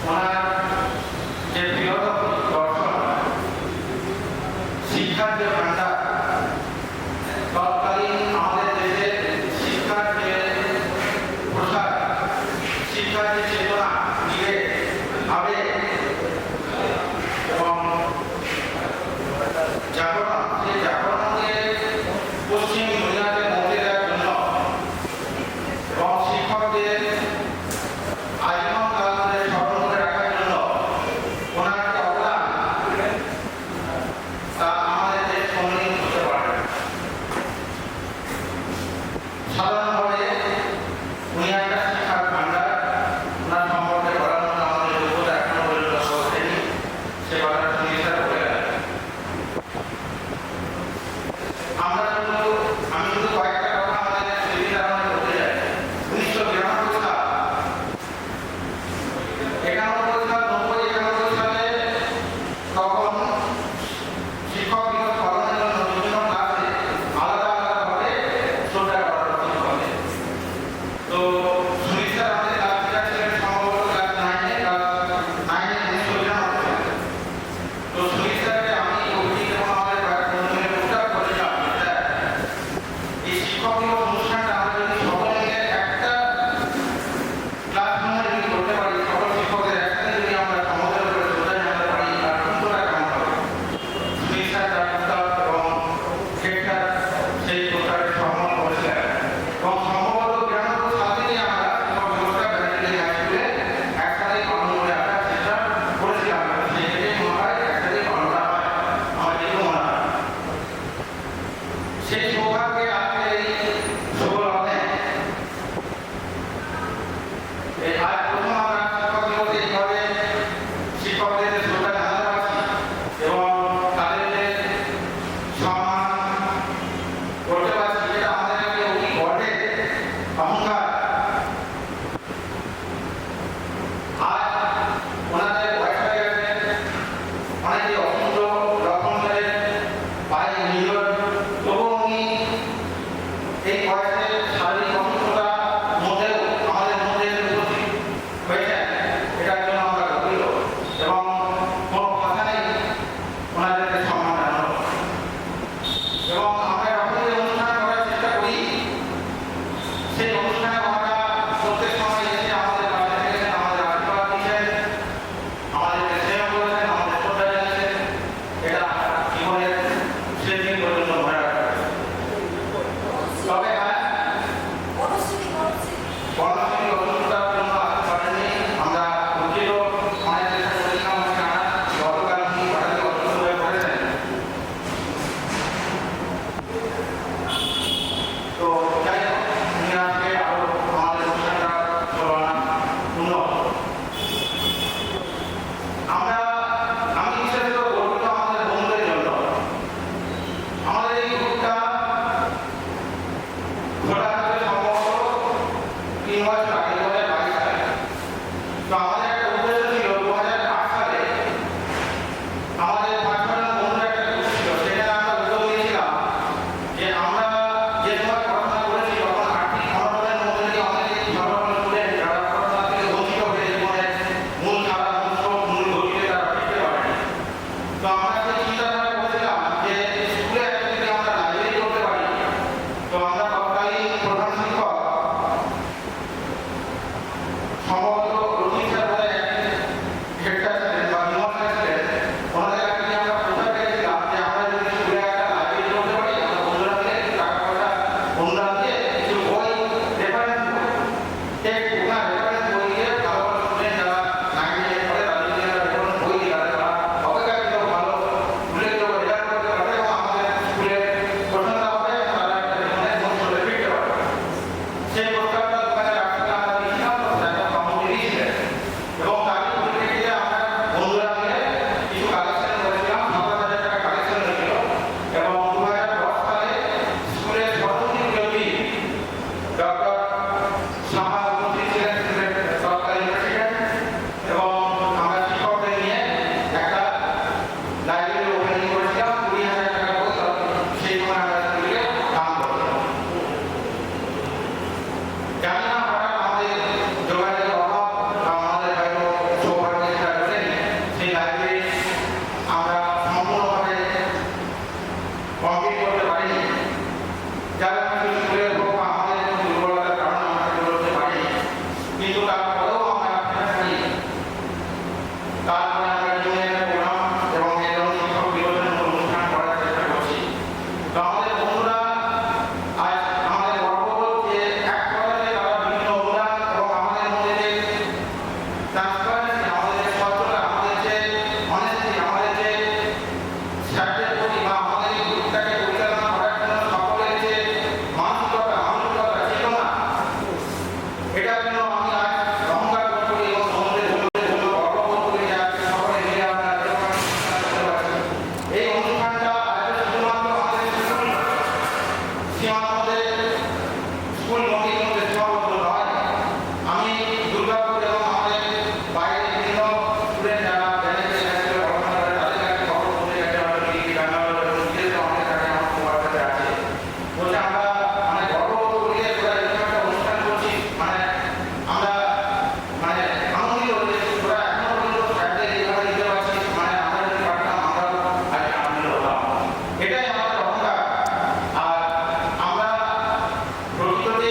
ওনার যে ফিলোসফি দর্শন, শিক্ষার যে ভান্ডার, তৎকালীন আমাদের দেশে শিক্ষার যে প্রসার, শিক্ষার যে চেতনা, বিবেক, আবেগ এবং জাগরণ, সেই জাগরণকে পশ্চিম দুনিয়াতে পৌঁছে দেওয়ার জন্য এবং শিক্ষকদের আজীবন কাল ধরে স্মরণ করে রাখার জন্য ওনার যে অবদান, তা আমাদের দেশ কোনোদিন হতে পারে না। সাধারণভাবে উনি একটা শিক্ষার ভান্ডার, ওনার সম্পর্কে বলার মতো আমাদের যোগ্যতা এখনো পর্যন্ত পৌঁছেনি, সে কথাটা সুনিশ্চিত বলে গেলেন। আমি শুধু কয়েকটা কথা আমাদের স্মৃতিচারণে করতে চাই। 1992 সাল, 91 সাল, 90, 91 সালে তখন শিক্ষক দিবস পালনের জন্য বিভিন্ন ক্লাসে আলাদা আলাদাভাবে শ্রদ্ধা করা হতো শিক্ষকদের। তো সুনীল স্যার আমাদের ক্লাস টিচার ছিলেন সম্ভবত ক্লাস 9-এ 1992 সালে। তো সুনীল স্যারকে আমি অভিজিৎ এবং আমাদের কয়েক বন্ধু মিলে প্রস্তাব করেছিলাম, স্যার এই শিক্ষক দিবস অনুষ্ঠানটা আমরা যদি সকলে মিলে একটা ক্লাসরুমে যদি করতে পারি, সকল শিক্ষকদের একসাথে যদি আমরা সমবেত করে শ্রদ্ধা জানাতে পারি, তার সুন্দরটা কেমন হবে। সুনীল স্যার তার প্রস্তাব এবং শেখ স্যার সেই প্রস্তাবে সম্মত করেছিলেন এবং সম্ভবত 92 সাল থেকে আমরা শিক্ষক দিবসটা ব্যাটালিয়ন হাই স্কুলে একসাথেই পালন করে আসার চেষ্টা করেছিলাম। সেই থেকেই মনে হয় একসাথেই পালন করা হয়, আমার যেটুকু মনে হয়। সেই সৌভাগ্যে আজকে এই শুভ লগ্নে মধ্যে স্কুলমুখীর মধ্যে সীমাবদ্ধ নয়। আমি দুর্গাপুর এবং আমাদের বাইরে বিভিন্ন স্টুডেন্ট যারা ব্যাংকে পড়াশোনা করে তাদের কাছে খবর পৌঁছে গেছে, হয়তো দিল্লি, ব্যাঙ্গালোর এবং বিদেশে অনেক জায়গায় আমার খবর কাছে আছে। বলছে আমরা মানে গর্ব করি যে তোরা এরকম একটা অনুষ্ঠান করছি, মানে আমরা মানে আনন্দিত হচ্ছে তোরা এখনো পর্যন্ত স্যারদের এইভাবে দিতে পারছিস, মানে আমরা যদি পারতাম আমরাও আজকে আনন্দিত হতাম। এটাই আমাদের অহংকার। আর আমরা প্রকৃততে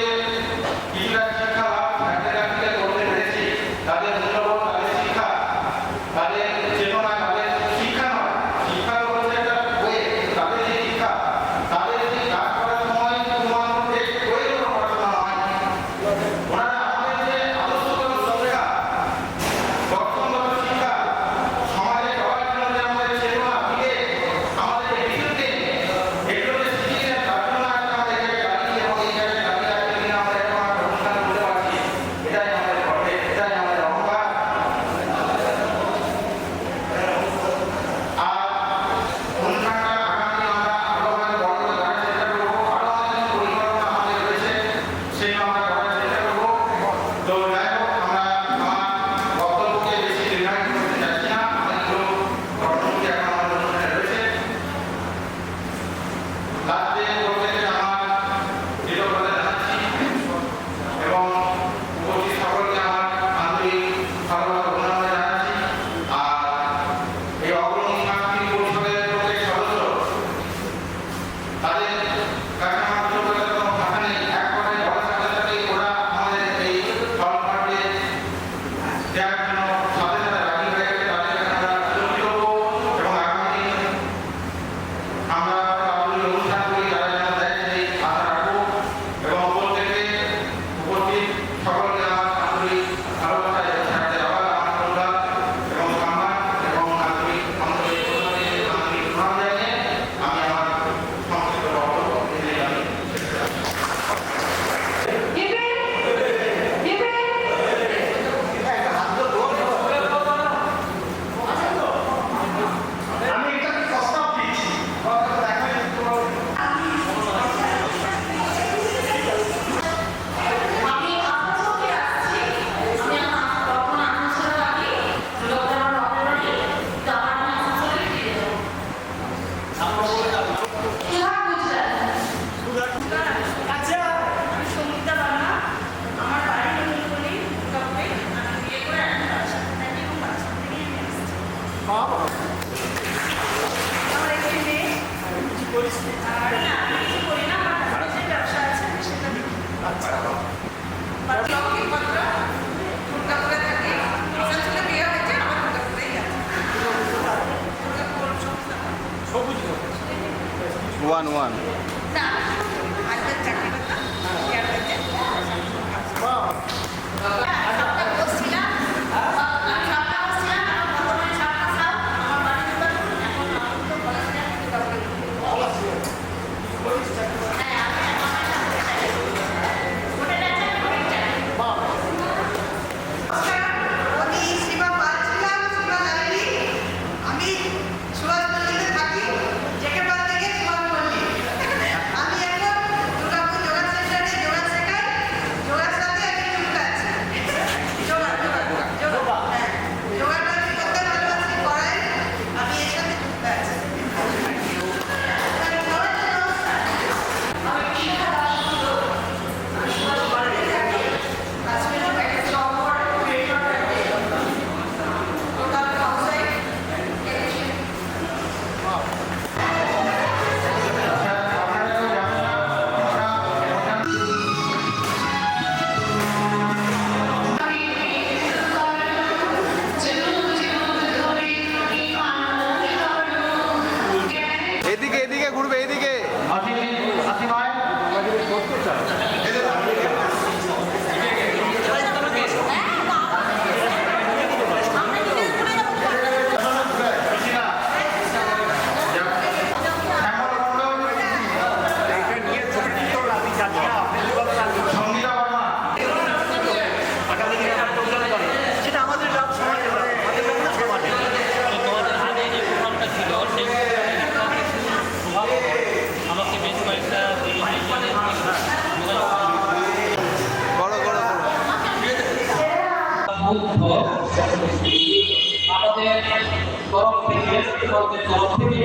কর্তৃপক্ষের তরফ থেকে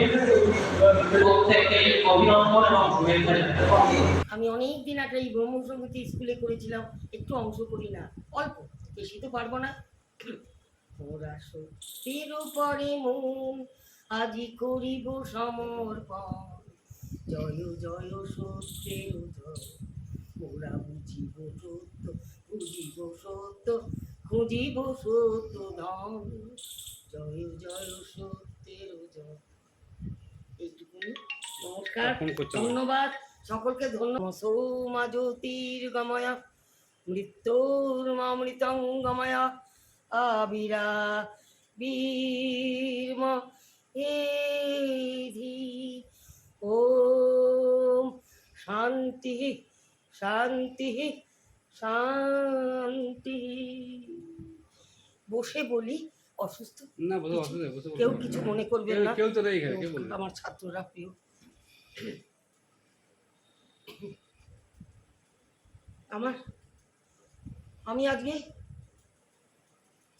প্রত্যেককে অভিনন্দন এবং শুভেচ্ছা জানাই। আমি অনেক দিন আগে এই ব্রহ্মসঙ্গীত স্কুলে করেছিলাম, একটু অংশ করি না, অল্প, বেশি তো পারবো না। ওরা সত্যের পরে মন আজি করিব সমর্পণ, জয় জয় সত্যের জয়, ওরা বুঝিব সত্য, বুঝিব সত্য, খুঁজিব সত্য ধন, জয় জয় সত্যের জয়। এইটুকুনি। নমস্কার, ধন্যবাদ সকলকে। ধন্যবাদ। সৌমা জ্যোতির্গময় মৃত্যুর্মৃতং গময় আবিরা বীর্ম এধি। ওম শান্তি শান্তি শান্তি। বসে বলি, অসুস্থ না বসে বসে বসে কেউ কিছু মনে করবেন না, কেউ তো নেই এখানে, কেউ বলবে না। আমার ছাত্ররা প্রিয়। আমি আজকে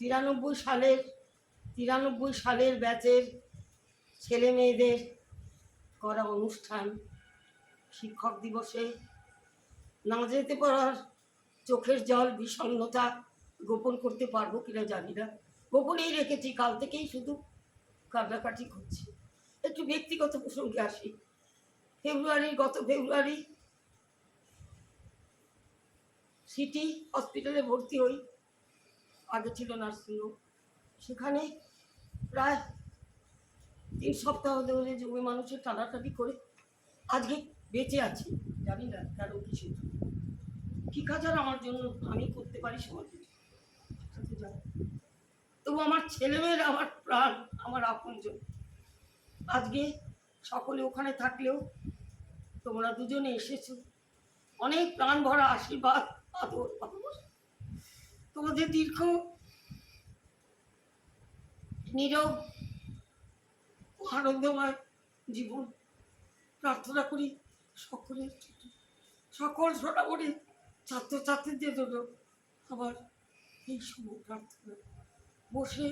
93 সালের ব্যাচের ছেলে মেয়েদের করা অনুষ্ঠান, শিক্ষক দিবসে না যেতে পারার চোখের জল, বিষণ্ণতা গোপন করতে পারবো কিনা জানি না, গোপনেই রেখেছি। কাল থেকেই শুধু কান্নাকাটি করছি। একটু ব্যক্তিগত প্রসঙ্গে আসি। গত ফেব্রুয়ারি সিটি হসপিটালে ভর্তি হই, আগে ছিল নার্সিংহোম। সেখানে প্রায় 3 সপ্তাহ ধরে জমি মানুষের টানাটানি করে আজকে বেঁচে আছি। জানি না কেন, কিছু কি কাজ আর আমার জন্য আমি করতে পারি সমাজে, তবু আমার ছেলেমেয়েরা আমার প্রাণ, আমার আপনজন। আজকে সকলে ওখানে থাকলেও তোমরা দুজনে এসেছো, অনেক প্রাণ ভরা আশীর্বাদ, আদর, ভালোবাসা। তোমাদের দীর্ঘ নীরব আনন্দময় জীবন প্রার্থনা করি সকল সোনামণি ছাত্রছাত্রীদের জন্য। আমার এই শুভ প্রার্থনা বসে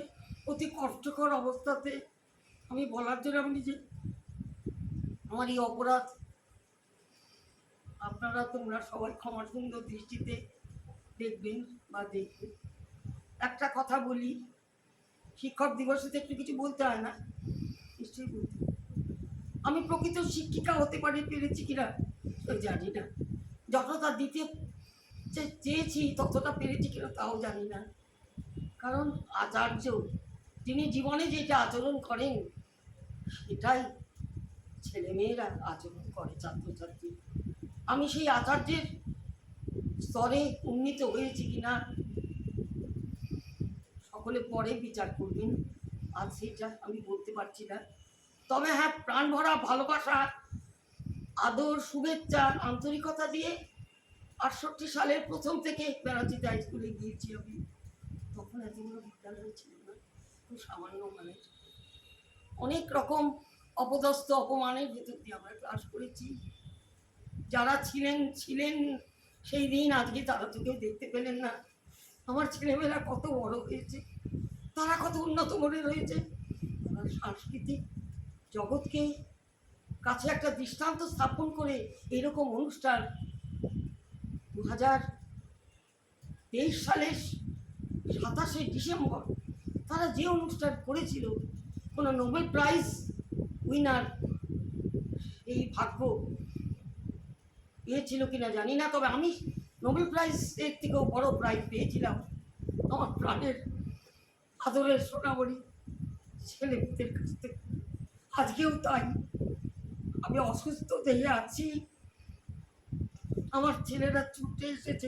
অতি কষ্টকর অবস্থাতে আমি বলার জন্য আমি নিজে, আমার এই অপরাধ তোমরা সবাই ক্ষমা সুন্দর দৃষ্টিতে দেখবেন বা দেখবেন। একটা কথা বলি, শিক্ষক দিবসে একটু কিছু বলতে হয় না, নিশ্চয়ই বলতে। আমি প্রকৃত শিক্ষিকা হতে পেরেছি কিনা জানি না, যতটা দিতে চেয়েছি ততটা পেরেছি কিনা তাও জানি না। কারণ আচার্য তিনি জীবনে যেটা আচরণ করেন সেটাই ছেলেমেয়েরা আচরণ করে, ছাত্রছাত্রী। আমি সেই আচার্যের স্তরে উন্নীত হয়েছি কিনা সকলে পরে বিচার করবেন, আজ সেটা আমি বলতে পারছি না। তবে হ্যাঁ, প্রাণ ভরা ভালোবাসা, আদর, শুভেচ্ছা, আন্তরিকতা দিয়ে 68 সালের প্রথম থেকে বেড়াচিতে হাই স্কুলে গিয়েছি আমি। তখন এতগুলো বিদ্যালয় ছিল না, খুব সামান্য, মানে অনেক রকম অপদস্থ অপমানের ভেতর দিয়ে আমরা ক্লাস করেছি। যারা ছিলেন সেই দিন, আজকে তারা তো কেউ দেখতে পেলেন না। আমার ছেলেমেয়েরা কত বড় হয়েছে, তারা কত উন্নত মনে রয়েছে, তারা সাংস্কৃতিক জগৎকে কাছে একটা দৃষ্টান্ত স্থাপন করে এরকম অনুষ্ঠান 2023 সালের 27শে ডিসেম্বর তারা যে অনুষ্ঠান করেছিল, কোনো নোবেল প্রাইজ উইনার এই ভাগ্য পেয়েছিল কিনা জানি না। তবে আমি নোবেল প্রাইজ এর থেকেও বড় প্রাইজ পেয়েছিলাম আমার প্রাণের আদরের সোনামণি ছেলেদের কাছ থেকে। আজকেও তাই। আমি অসুস্থ দেহে আছি, আমার ছেলেরা ছুটে এসেছে।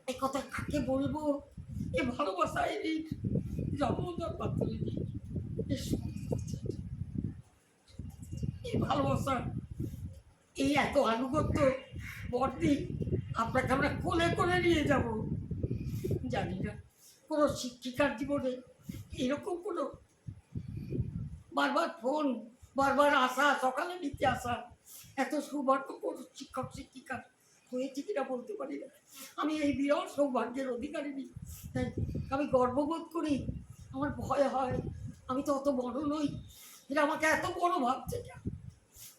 এই কথা কাকে বলবো? এ ভালোবাসা, এই জন্মদান পাত্র, এই ভালোবাসা, এই এত আনুগত্য, বর্দি আপনাকে আমরা কোলে কোলে নিয়ে যাব। জানি না কোনো শিক্ষিকার জীবনে এরকম কোনো বারবার ফোন, বারবার আসা, সকালে নিতে আসা, এত সৌভাগ্য কোনো শিক্ষক শিক্ষিকার হয়েছে কিনা বলতে পারি না। আমি এই বিরল সৌভাগ্যের অধিকারিণী, তাই আমি গর্ববোধ করি। আমার ভয় হয় আমি তো অত বড় নই, এরা আমাকে এত বড় ভাবছে কেন?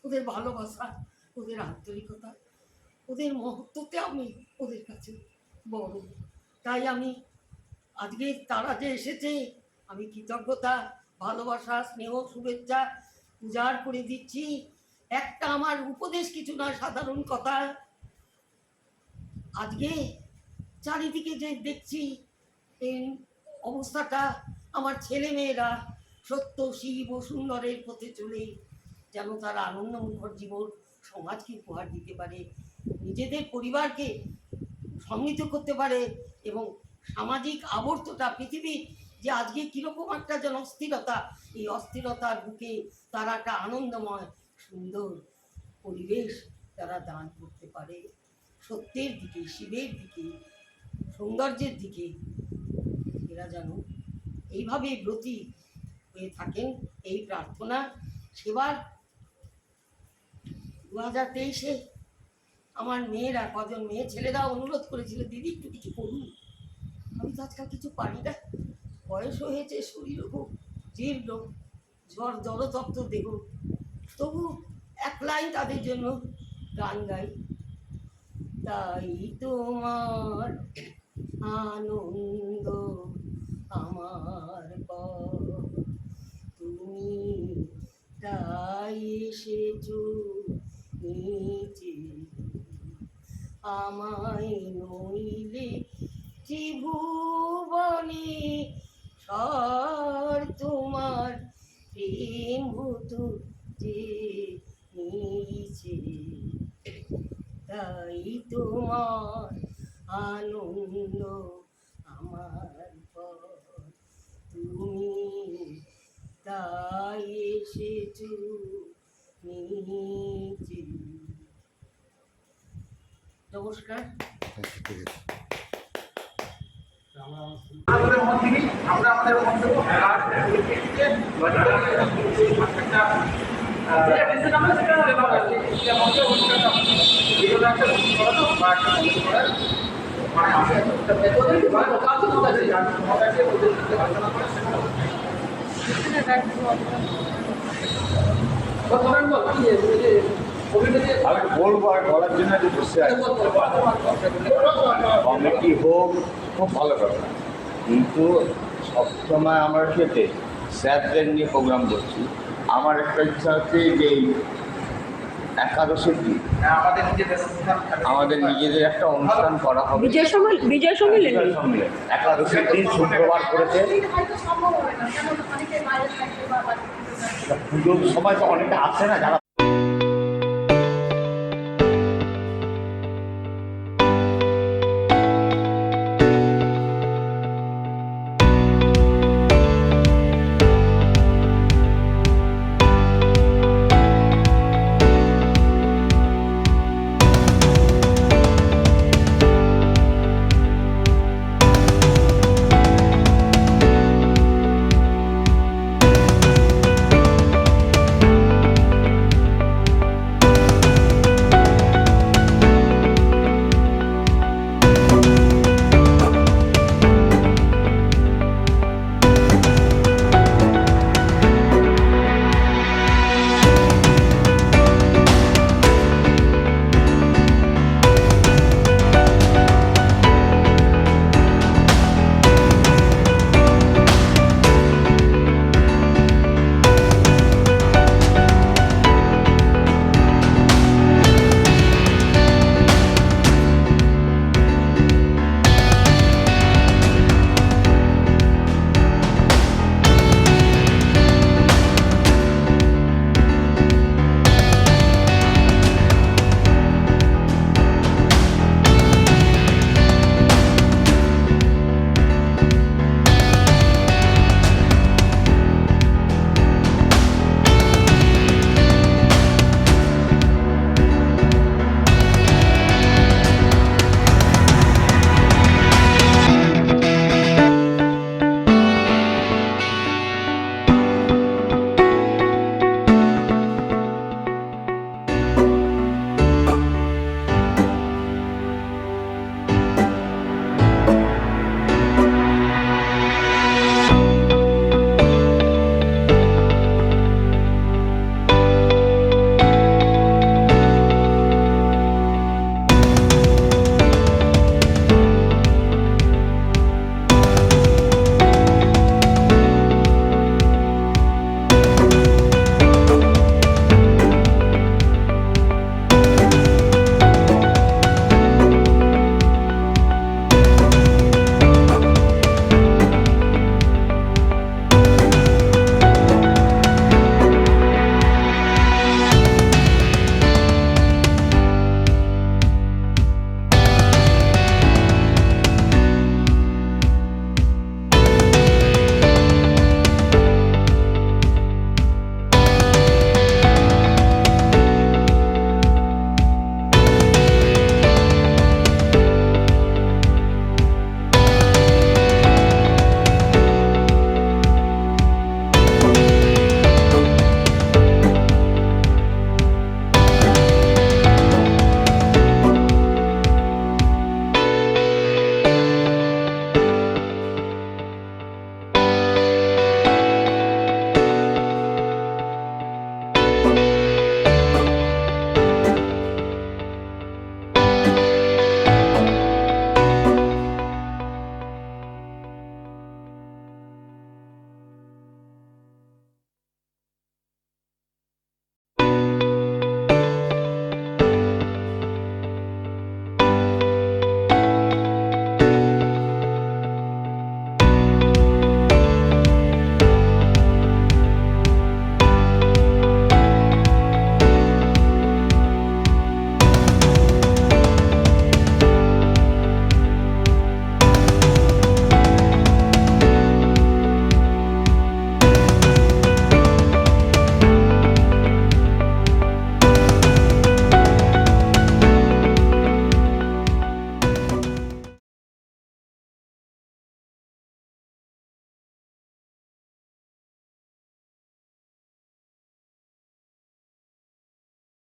ওদের ভালোবাসা, ওদের আন্তরিকতা, ওদের মহত্বতে আমি ওদের কাছে বড়। তাই আমি আজকে তারা যে এসেছে, আমি কৃতজ্ঞতা, ভালোবাসা, স্নেহ, শুভেচ্ছা উজাড় করে দিচ্ছি। একটা আমার উপদেশ কিছু নয়, সাধারণ কথা। আজকে চারিদিকে যে দেখছি এই অবস্থাটা, আমার ছেলে মেয়েরা সত্য, শিব ও সুন্দরের পথে চলে যেন তারা আনন্দমুখর জীবন সমাজকে উপহার দিতে পারে, নিজেদের পরিবারকে সমৃদ্ধ করতে পারে, এবং সামাজিক আবর্তটা পৃথিবীর যে আজকে কীরকম একটা যেন অস্থিরতা, এই অস্থিরতার বুকে তারা একটা আনন্দময় সুন্দর পরিবেশ তারা দান করতে পারে সত্যের দিকে, শিবের দিকে, সৌন্দর্যের দিকে। এরা যেন এইভাবে ব্রতী হয়ে থাকেন, এই প্রার্থনা। সেবার 2023-এ আমার মেয়েরা, কজন মেয়ে ছেলেরা অনুরোধ করেছিল, দিদি একটু কিছু করুন। আমি তো আজকাল কিছু পারি না, বয়স হয়েছে, শরীরও খুব জীর্ণ, জড়তপ্ত দেহ। তবু এক লাইন তাদের জন্য গান গাই। তাই তোমার আনন্দ আমার পর, তুমি তাই এসেছো নিচে, আমায় নইলে ত্রিভুবনে সর তোমার প্রেম হতো যে নিচে। তাই তোমার আনন্দ আমার পর, তুমি তাই এসেছো নিচে। নমস্কার। আমাদের মন থেকে আমরা আমাদের মন্তব্য আমি বলবো আর বলার জন্য যে বসে আছে কমিটি হোক, খুব ভালো কথা, কিন্তু সবসময় আমরা খেতে স্যারদের নিয়ে প্রোগ্রাম করছি। আমার একটা ইচ্ছা হচ্ছে যে এই একাদশীর দিন আমাদের নিজেদের একটা অনুষ্ঠান করা হবে। বিজয় সম্মেলন একাদশীর দিন শুক্রবার করেছে, পুজোর সময় তো অনেকে আসে না, যারা